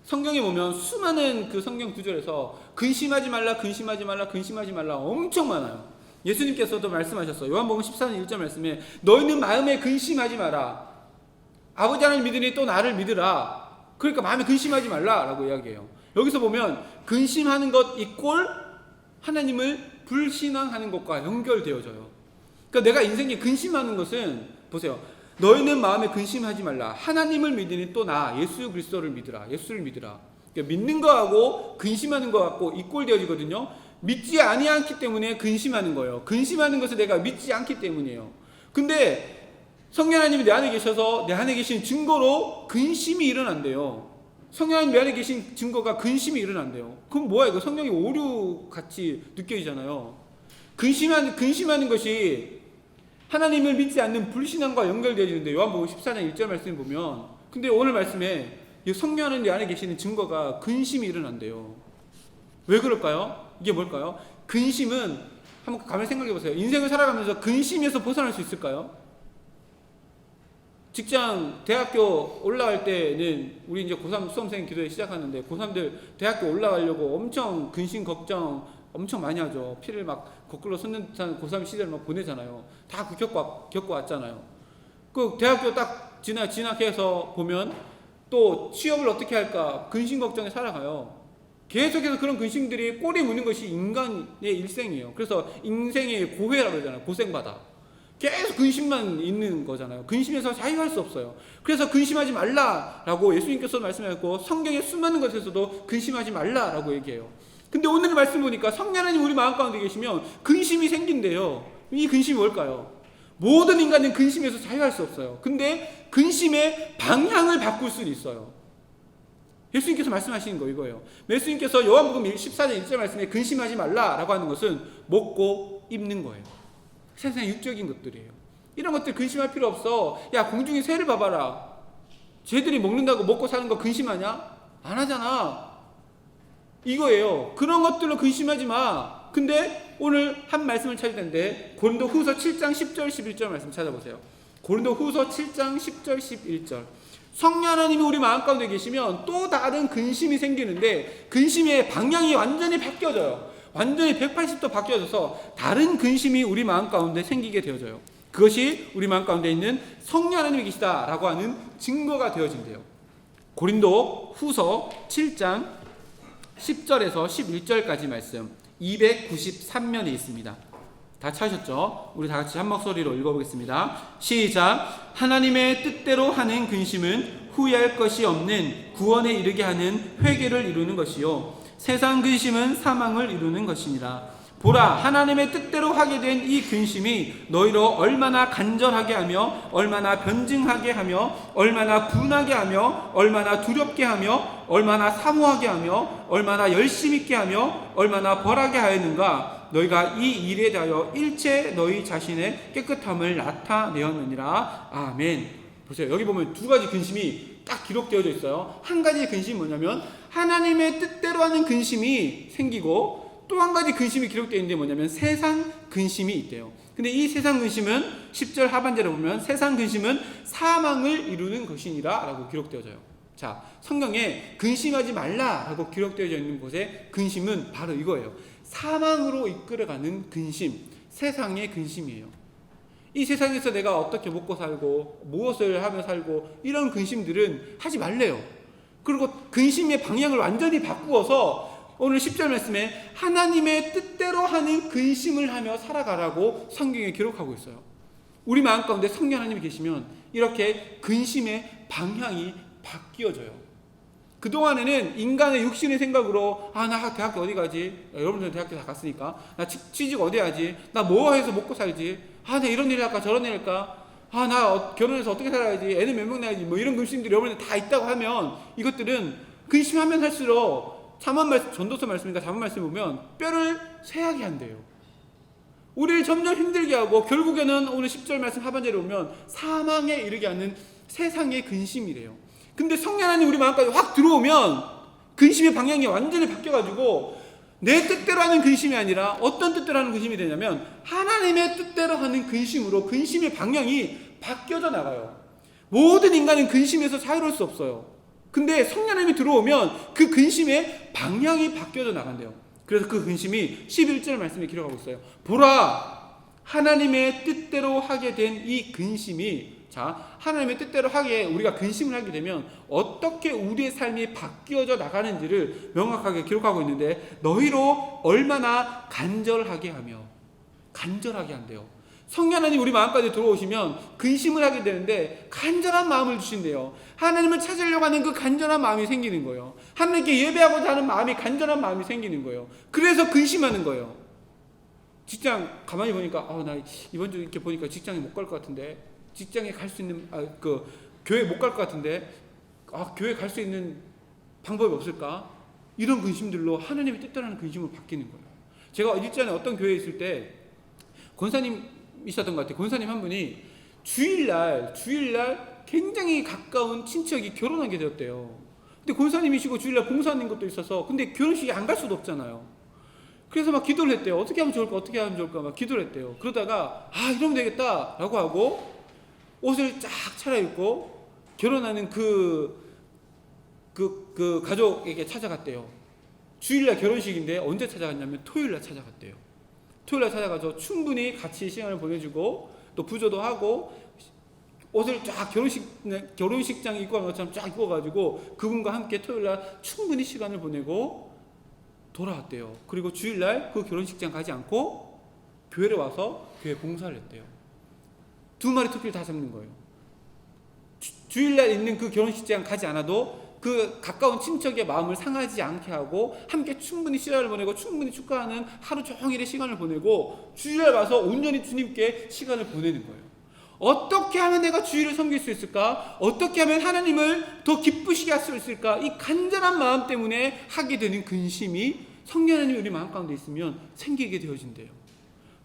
성경에 보면 수많은 그 성경 구절에서 근심하지 말라, 근심하지 말라, 근심하지 말라 엄청 많아요. 예수님께서도 말씀하셨어요. 요한복음 14장 1절 말씀에 너희는 마음에 근심하지 마라. 아버지 하나님 믿으니 또 나를 믿으라. 그러니까 마음에 근심하지 말라라고 이야기해요. 여기서 보면 근심하는 것 이꼴 하나님을 불신앙하는 것과 연결되어져요. 그러니까 내가 인생에 근심하는 것은 보세요. 너희는 마음에 근심하지 말라. 하나님을 믿으니 또 나 예수 그리스도를 믿으라. 예수를 믿으라. 그러니까 믿는 거하고 근심하는 거하고 이꼴되어지거든요. 믿지 아니하기 때문에 근심하는 거예요. 근심하는 것을 내가 믿지 않기 때문이에요. 근데 성령 하나님이 내 안에 계셔서 내 안에 계신 증거로 근심이 일어난대요. 성령 하나님 내 안에 계신 증거가 근심이 일어난대요. 그럼 뭐야 이거? 성령이 오류같이 느껴지잖아요. 근심하는 것이 하나님을 믿지 않는 불신앙과 연결되어지는데 요한복음 14장 1절 말씀을 보면 근데 오늘 말씀에 성령 하나님 내 안에 계시는 증거가 근심이 일어난대요. 왜 그럴까요? 이게 뭘까요? 근심은 한번 가만히 생각해 보세요. 인생을 살아가면서 근심에서 벗어날 수 있을까요? 직장, 대학교 올라갈 때는 우리 이제 고3 수험생 기도회 시작하는데 고3들 대학교 올라가려고 엄청 근심 걱정 엄청 많이 하죠. 피를 막 거꾸로 솟는 듯한 고3 시절을 막 보내잖아요. 다 겪고 왔잖아요. 그 대학교 딱 진학해서 보면 또 취업을 어떻게 할까 근심 걱정에 살아가요. 계속해서 그런 근심들이 꼬리 무는 것이 인간의 일생이에요. 그래서 인생의 고회라고 그러잖아요. 고생받아. 계속 근심만 있는 거잖아요. 근심에서 자유할 수 없어요. 그래서 근심하지 말라라고 예수님께서 말씀하셨고 성경의 수많은 것에서도 근심하지 말라라고 얘기해요. 근데 오늘 말씀 보니까 성령 하나님 우리 마음 가운데 계시면 근심이 생긴대요. 이 근심이 뭘까요? 모든 인간은 근심에서 자유할 수 없어요. 근데 근심의 방향을 바꿀 수는 있어요. 예수님께서 말씀하시는 거 이거예요. 예수님께서 요한복음 14장 1절 말씀에 근심하지 말라라고 하는 것은 먹고 입는 거예요. 세상의 육적인 것들이에요. 이런 것들 근심할 필요 없어. 야 공중에 새를 봐봐라. 쟤들이 먹는다고 먹고 사는 거 근심하냐? 안 하잖아. 이거예요. 그런 것들로 근심하지 마. 근데 오늘 한 말씀을 찾을 텐데 고린도후서 7장 10절 11절 말씀 찾아보세요. 고린도후서 7장 10절 11절 성령 하나님이 우리 마음 가운데 계시면 또 다른 근심이 생기는데 근심의 방향이 완전히 바뀌어져요. 완전히 180도 바뀌어져서 다른 근심이 우리 마음 가운데 생기게 되어져요. 그것이 우리 마음 가운데 있는 성령 하나님이 계시다라고 하는 증거가 되어진대요. 고린도 후서 7장 10절에서 11절까지 말씀 293면에 있습니다. 다 찾으셨죠? 우리 다 같이 한 목소리로 읽어보겠습니다. 시작. 하나님의 뜻대로 하는 근심은 후회할 것이 없는 구원에 이르게 하는 회개를 이루는 것이요 세상 근심은 사망을 이루는 것이니라. 보라, 하나님의 뜻대로 하게 된 이 근심이 너희로 얼마나 간절하게 하며 얼마나 변증하게 하며 얼마나 분하게 하며 얼마나 두렵게 하며 얼마나 사모하게 하며 얼마나 열심 있게 하며 얼마나 벌하게 하였는가. 너희가 이 일에 대하여 일체 너희 자신의 깨끗함을 나타내었느니라. 아멘. 보세요. 여기 보면 두 가지 근심이 딱 기록되어져 있어요. 한 가지 근심이 뭐냐면 하나님의 뜻대로 하는 근심이 생기고, 또 한 가지 근심이 기록되어 있는데 뭐냐면 세상 근심이 있대요. 근데 이 세상 근심은 10절 하반절에 보면 세상 근심은 사망을 이루는 것이니라 라고 기록되어져요. 자, 성경에 근심하지 말라 라고 기록되어져 있는 곳에 근심은 바로 이거예요. 사망으로 이끌어가는 근심, 세상의 근심이에요. 이 세상에서 내가 어떻게 먹고 살고 무엇을 하며 살고 이런 근심들은 하지 말래요. 그리고 근심의 방향을 완전히 바꾸어서 오늘 10절 말씀에 하나님의 뜻대로 하는 근심을 하며 살아가라고 성경에 기록하고 있어요. 우리 마음 가운데 성령 하나님이 계시면 이렇게 근심의 방향이 바뀌어져요. 그동안에는 인간의 육신의 생각으로 나 대학교 어디 가지? 여러분들은 대학교 다 갔으니까 나 취직 어디 하지? 나 뭐 해서 먹고 살지? 내가 이런 일 할까 저런 일 할까? 나 결혼해서 어떻게 살아야지? 애는 몇 명 낳아야지? 뭐 이런 근심들이 여러분들 다 있다고 하면 이것들은 근심하면 할수록 전도서 말씀인가 잠언 말씀 보면 뼈를 쇠하게 한대요. 우리를 점점 힘들게 하고 결국에는 오늘 10절 말씀 하반절에 보면 사망에 이르게 하는 세상의 근심이래요. 근데 성령 하나님 우리 마음까지 확 들어오면 근심의 방향이 완전히 바뀌어가지고 내 뜻대로 하는 근심이 아니라 어떤 뜻대로 하는 근심이 되냐면 하나님의 뜻대로 하는 근심으로 근심의 방향이 바뀌어져 나가요. 모든 인간은 근심에서 자유로울 수 없어요. 근데 성령 하나님이 들어오면 그 근심의 방향이 바뀌어져 나간대요. 그래서 그 근심이 11절 말씀에 기록하고 있어요. 보라, 하나님의 뜻대로 하게 된 이 근심이, 자, 하나님의 뜻대로 하게 우리가 근심을 하게 되면 어떻게 우리의 삶이 바뀌어져 나가는지를 명확하게 기록하고 있는데 너희로 얼마나 간절하게 한대요. 성령 하나님 우리 마음까지 들어오시면 근심을 하게 되는데 간절한 마음을 주신대요. 하나님을 찾으려고 하는 그 간절한 마음이 생기는 거예요. 하나님께 예배하고자 하는 마음이 간절한 마음이 생기는 거예요. 그래서 근심하는 거예요. 직장 가만히 보니까 나 이번 주 이렇게 보니까 직장에 못 갈 것 같은데, 직장에 갈 수 있는 교회 못 갈 것 같은데 교회 갈 수 있는 방법이 없을까? 이런 근심들로 하나님의 뜻대로 하는 근심으로 바뀌는 거예요. 제가 일전에 어떤 교회에 있을 때 권사님 있었던 것 같아요. 권사님 한 분이 주일날 굉장히 가까운 친척이 결혼하게 되었대요. 근데 권사님이시고 주일날 봉사하는 것도 있어서 근데 결혼식에 안 갈 수도 없잖아요. 그래서 막 기도를 했대요. 어떻게 하면 좋을까 막 기도를 했대요. 그러다가 이러면 되겠다 라고 하고 옷을 쫙 차려입고 결혼하는 그 가족에게 찾아갔대요. 주일날 결혼식인데 언제 찾아갔냐면 토요일날 찾아갔대요. 토요일날 찾아가서 충분히 같이 시간을 보내주고 또 부조도 하고 옷을 쫙 결혼식장 입고 간 것처럼 쫙 입어가지고 그분과 함께 토요일날 충분히 시간을 보내고 돌아왔대요. 그리고 주일날 그 결혼식장 가지 않고 교회를 와서 교회 봉사를 했대요. 2마리 토끼를 다 잡는 거예요. 주일날 있는 그 결혼식장 가지 않아도 그 가까운 친척의 마음을 상하지 않게 하고 함께 충분히 시간을 보내고 충분히 축하하는 하루 종일의 시간을 보내고 주일날 와서 온전히 주님께 시간을 보내는 거예요. 어떻게 하면 내가 주일을 섬길 수 있을까? 어떻게 하면 하나님을 더 기쁘시게 할 수 있을까? 이 간절한 마음 때문에 하게 되는 근심이 성령 하나님이 우리 마음 가운데 있으면 생기게 되어진대요.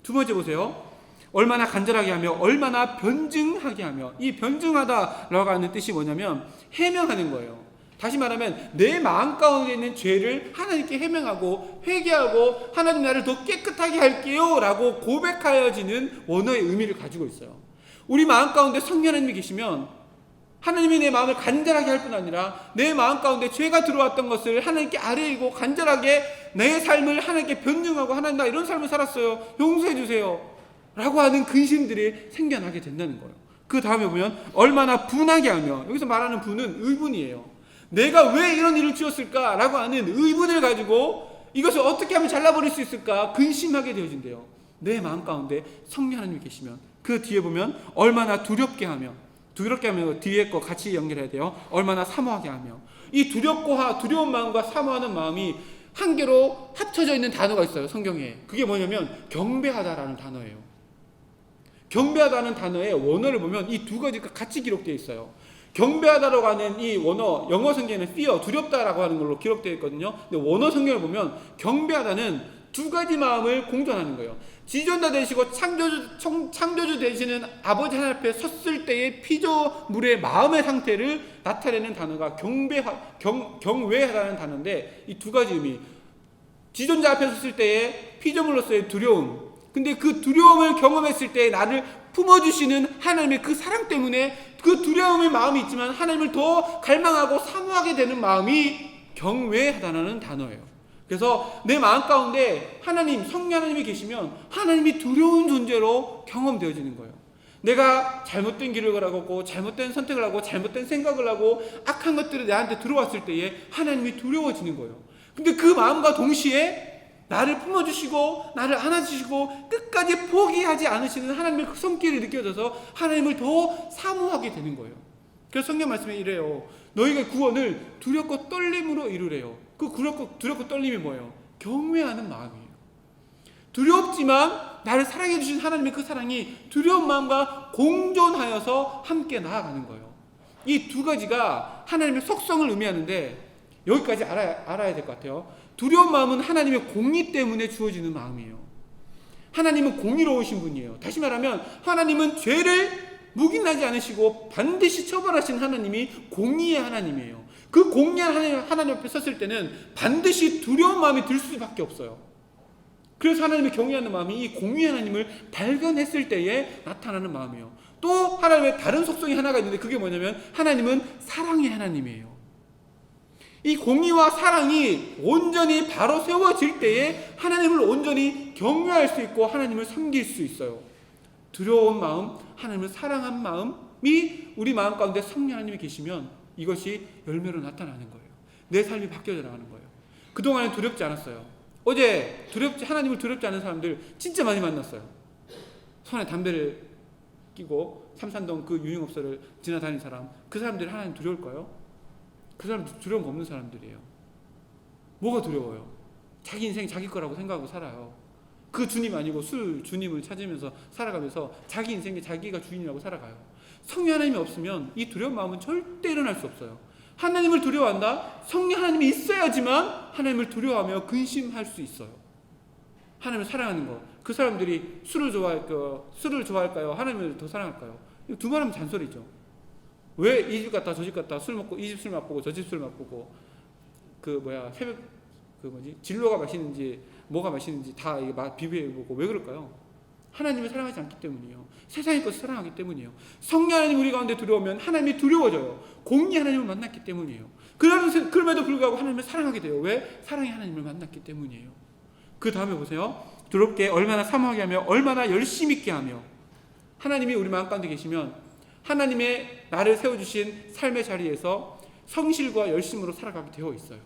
두 번째 보세요. 얼마나 간절하게 하며 얼마나 변증하게 하며, 이 변증하다라고 하는 뜻이 뭐냐면 해명하는 거예요. 다시 말하면 내 마음 가운데 있는 죄를 하나님께 해명하고 회개하고 하나님 나를 더 깨끗하게 할게요 라고 고백하여지는 원어의 의미를 가지고 있어요. 우리 마음 가운데 성령 하나님이 계시면 하나님이 내 마음을 간절하게 할 뿐 아니라 내 마음 가운데 죄가 들어왔던 것을 하나님께 아뢰이고 간절하게 내 삶을 하나님께 변증하고 하나님 나 이런 삶을 살았어요 용서해 주세요 라고 하는 근심들이 생겨나게 된다는 거예요. 그 다음에 보면 얼마나 분하게 하며, 여기서 말하는 분은 의분이에요. 내가 왜 이런 일을 지었을까 라고 하는 의분을 가지고 이것을 어떻게 하면 잘라버릴 수 있을까 근심하게 되어진대요. 내 마음 가운데 성령 하나님이 계시면 그 뒤에 보면 얼마나 두렵게 하며 뒤에 거 같이 연결해야 돼요. 얼마나 사모하게 하며, 이 두려운 마음과 사모하는 마음이 한 개로 합쳐져 있는 단어가 있어요, 성경에. 그게 뭐냐면 경배하다라는 단어예요. 경배하다는 단어의 원어를 보면 이 두 가지가 같이 기록되어 있어요. 경배하다라고 하는 이 원어, 영어 성경에는 fear, 두렵다라고 하는 걸로 기록되어 있거든요. 근데 원어 성경을 보면 경배하다는 두 가지 마음을 공존하는 거예요. 지존자 되시고 창조주 되시는 아버지 하나님 앞에 섰을 때의 피조물의 마음의 상태를 나타내는 단어가 경외하다는 단어인데, 이 두 가지 의미, 지존자 앞에 섰을 때의 피조물로서의 두려움, 근데 그 두려움을 경험했을 때 나를 품어주시는 하나님의 그 사랑 때문에 그 두려움의 마음이 있지만 하나님을 더 갈망하고 사모하게 되는 마음이 경외하다는 단어예요. 그래서 내 마음 가운데 성령 하나님이 계시면 하나님이 두려운 존재로 경험되어지는 거예요. 내가 잘못된 길을 가고 잘못된 선택을 하고 잘못된 생각을 하고 악한 것들이 나한테 들어왔을 때에 하나님이 두려워지는 거예요. 근데 그 마음과 동시에 나를 품어주시고 나를 안아주시고 끝까지 포기하지 않으시는 하나님의 그 손길이 느껴져서 하나님을 더 사모하게 되는 거예요. 그래서 성경 말씀에 이래요. 너희가 구원을 두렵고 떨림으로 이루래요. 그 두렵고 떨림이 뭐예요? 경외하는 마음이에요. 두렵지만 나를 사랑해 주신 하나님의 그 사랑이 두려운 마음과 공존하여서 함께 나아가는 거예요. 이 두 가지가 하나님의 속성을 의미하는데, 여기까지 알아야 될 것 같아요. 두려운 마음은 하나님의 공의 때문에 주어지는 마음이에요. 하나님은 공의로우신 분이에요. 다시 말하면 하나님은 죄를 묵인하지 않으시고 반드시 처벌하신 하나님이 공의의 하나님이에요. 그 공의한 하나님 앞에 섰을 때는 반드시 두려운 마음이 들 수밖에 없어요. 그래서 하나님의 경외하는 마음이 이 공의의 하나님을 발견했을 때에 나타나는 마음이에요. 또 하나님의 다른 속성이 하나가 있는데, 그게 뭐냐면 하나님은 사랑의 하나님이에요. 이 공의와 사랑이 온전히 바로 세워질 때에 하나님을 온전히 경외할 수 있고 하나님을 섬길 수 있어요. 두려운 마음, 하나님을 사랑한 마음이 우리 마음 가운데 성령 하나님이 계시면 이것이 열매로 나타나는 거예요. 내 삶이 바뀌어져 나가는 거예요. 그동안은 두렵지 않았어요. 어제 하나님을 두렵지 않은 사람들 진짜 많이 만났어요. 손에 담배를 끼고 삼산동 그 유흥업소를 지나다니는 사람, 그 사람들이 하나님 두려울까요? 그 사람 두려운 거 없는 사람들이에요. 뭐가 두려워요? 자기 인생 자기 거라고 생각하고 살아요. 그 주님 아니고 술 주님을 찾으면서 살아가면서 자기 인생에 자기가 주인이라고 살아가요. 성령 하나님이 없으면 이 두려운 마음은 절대 일어날 수 없어요. 하나님을 두려워한다? 성령 하나님이 있어야지만 하나님을 두려워하며 근심할 수 있어요. 하나님을 사랑하는 거. 그 사람들이 술을 좋아할까요? 하나님을 더 사랑할까요? 이거 두 말하면 잔소리죠. 왜 이 집 갔다 저 집 갔다 술 먹고 이 집 술 맛보고 저 집 술 맛보고 새벽 진로가 맛있는지 뭐가 맛있는지 다 비교해보고 왜 그럴까요? 하나님을 사랑하지 않기 때문이에요. 세상의 것을 사랑하기 때문이에요. 성령 하나님 우리 가운데 들어오면 하나님이 두려워져요. 공의 하나님을 만났기 때문이에요. 그럼에도 불구하고 하나님을 사랑하게 돼요. 왜? 사랑의 하나님을 만났기 때문이에요. 그 다음에 보세요. 두렵게 얼마나 사모하게 하며 얼마나 열심 있게 하며, 하나님이 우리 마음 가운데 계시면 하나님의 나를 세워주신 삶의 자리에서 성실과 열심으로 살아가게 되어 있어요.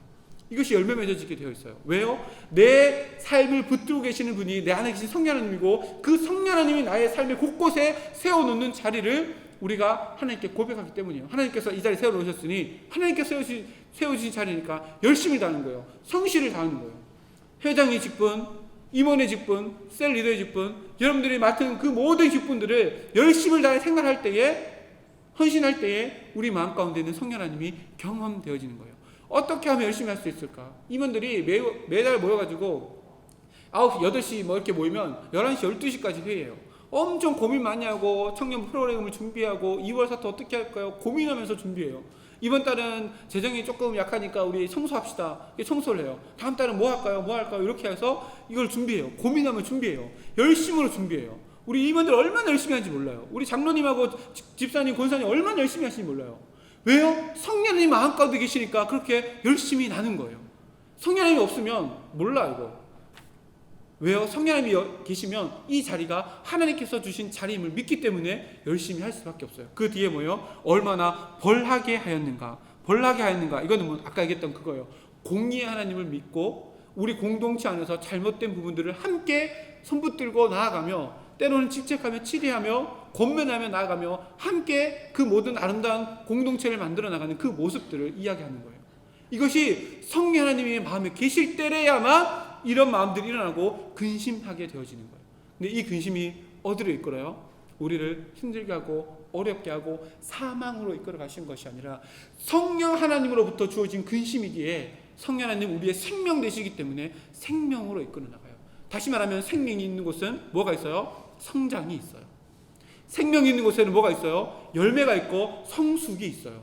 이것이 열매 맺어지게 되어 있어요. 왜요? 내 삶을 붙들고 계시는 분이 내 안에 계신 성령 하나님이고, 그 성령 하나님이 나의 삶의 곳곳에 세워놓는 자리를 우리가 하나님께 고백하기 때문이에요. 하나님께서 이 자리에 세워놓으셨으니 하나님께서 세워주신 자리니까 열심히 다하는 거예요. 성실을 다하는 거예요. 회장의 직분, 임원의 직분, 셀 리더의 직분, 여러분들이 맡은 그 모든 직분들을 열심을 다해 생활할 때에, 헌신할 때에 우리 마음 가운데 있는 성령 하나님이 경험되어지는 거예요. 어떻게 하면 열심히 할 수 있을까? 임원들이 매달 모여가지고 9시, 8시 이렇게 모이면 11시, 12시까지 회의해요. 엄청 고민 많이 하고 청년 프로그램을 준비하고 2월 사태 어떻게 할까요? 고민하면서 준비해요. 이번 달은 재정이 조금 약하니까 우리 청소합시다. 청소를 해요. 다음 달은 뭐 할까요? 이렇게 해서 이걸 준비해요. 고민하면 준비해요. 열심으로 준비해요. 우리 임원들 얼마나 열심히 하는지 몰라요. 우리 장로님하고 집사님, 권사님 얼마나 열심히 하시는지 몰라요. 왜요? 성령님 마음 가운데 계시니까 그렇게 열심히 나는 거예요. 성령님이 없으면 몰라 이거. 왜요? 성령님이 계시면 이 자리가 하나님께서 주신 자리임을 믿기 때문에 열심히 할 수밖에 없어요. 그 뒤에 뭐예요? 얼마나 벌하게 하였는가. 이거는 아까 얘기했던 그거예요. 공의의 하나님을 믿고 우리 공동체 안에서 잘못된 부분들을 함께 손붙들고 나아가며, 때로는 질책하며 치리하며 권면하며 나아가며 함께 그 모든 아름다운 공동체를 만들어 나가는 그 모습들을 이야기하는 거예요. 이것이 성령 하나님의 마음에 계실 때래야만 이런 마음들이 일어나고 근심하게 되어지는 거예요. 근데 이 근심이 어디로 이끌어요? 우리를 힘들게 하고 어렵게 하고 사망으로 이끌어 가신 것이 아니라 성령 하나님으로부터 주어진 근심이기에 성령 하나님 우리의 생명 되시기 때문에 생명으로 이끌어 나가요. 다시 말하면 생명이 있는 곳은 뭐가 있어요? 성장이 있어요. 생명이 있는 곳에는 뭐가 있어요? 열매가 있고 성숙이 있어요.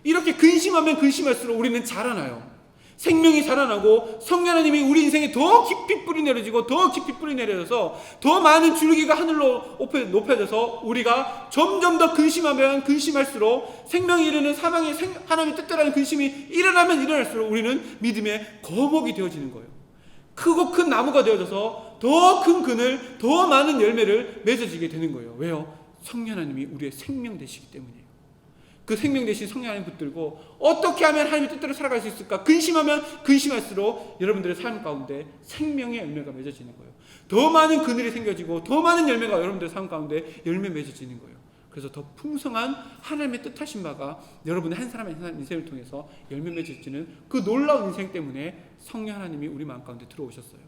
이렇게 근심하면 근심할수록 우리는 자라나요. 생명이 자라나고 성령 하나님이 우리 인생에 더 깊이 뿌리 내려지고 더 깊이 뿌리 내려져서 더 많은 줄기가 하늘로 높여져서 우리가 점점 더 근심하면 근심할수록 생명이 이르는 사망의 하나님의 뜻대로라는 근심이 일어나면 일어날수록 우리는 믿음의 거목이 되어지는 거예요. 크고 큰 나무가 되어져서 더 큰 그늘, 더 많은 열매를 맺어지게 되는 거예요. 왜요? 성령 하나님이 우리의 생명 되시기 때문이에요. 그 생명 되신 성령 하나님 붙들고 어떻게 하면 하나님의 뜻대로 살아갈 수 있을까? 근심하면 근심할수록 여러분들의 삶 가운데 생명의 열매가 맺어지는 거예요. 더 많은 그늘이 생겨지고 더 많은 열매가 여러분들의 삶 가운데 열매 맺어지는 거예요. 그래서 더 풍성한 하나님의 뜻하신 바가 여러분의 한 사람의 인생을 통해서 열매 맺어지는 그 놀라운 인생 때문에 성령 하나님이 우리 마음 가운데 들어오셨어요.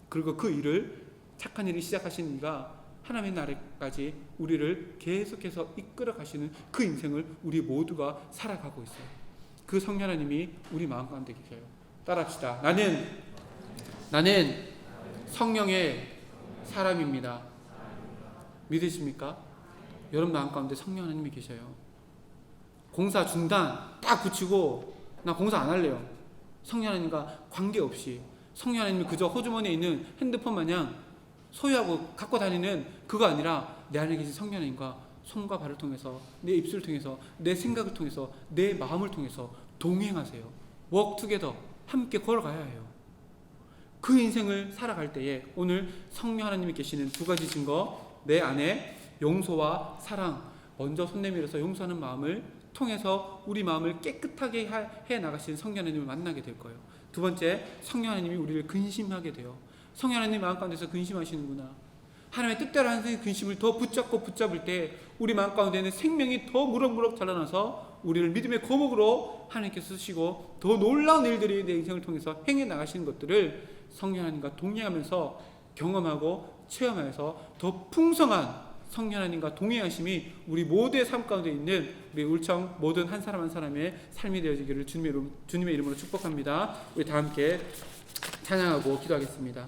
그리고 그 일을, 착한 일을 시작하신 이가 하나님의 나라까지 우리를 계속해서 이끌어 가시는 그 인생을 우리 모두가 살아가고 있어요. 그 성령 하나님이 우리 마음 가운데 계셔요. 따라합시다. 나는 성령의 사람입니다. 믿으십니까? 여러분 마음 가운데 성령 하나님이 계셔요. 공사 중단 딱 붙이고 나 공사 안 할래요. 성령 하나님과 관계없이 성령 하나님이 그저 호주머니에 있는 핸드폰 마냥 소유하고 갖고 다니는 그거 아니라 내 안에 계신 성령 하나님과 손과 발을 통해서, 내 입술을 통해서, 내 생각을 통해서, 내 마음을 통해서 동행하세요. work together, 함께 걸어가야 해요. 그 인생을 살아갈 때에 오늘 성령 하나님이 계시는 두 가지 증거, 내 안에 용서와 사랑, 먼저 손 내밀어서 용서하는 마음을 통해서 우리 마음을 깨끗하게 해 나가시는 성령 하나님을 만나게 될 거예요. 두 번째, 성령 하나님이 우리를 근심하게 돼요. 성령 하나님 마음 가운데서 근심하시는구나. 하나님의 뜻대로 하는 근심을 더 붙잡을 때 우리 마음 가운데는 생명이 더 무럭무럭 자라나서 우리를 믿음의 거목으로 하나님께서 쓰시고 더 놀라운 일들이 내 인생을 통해서 행해 나가시는 것들을 성령 하나님과 동행하면서 경험하고 체험하여서 더 풍성한 성령 하나님과 동행하심이 우리 모두의 삶 가운데 있는 우리 울청 모든 한 사람 한 사람의 삶이 되어지기를 주님의 이름으로 축복합니다. 우리 다 함께 찬양하고 기도하겠습니다.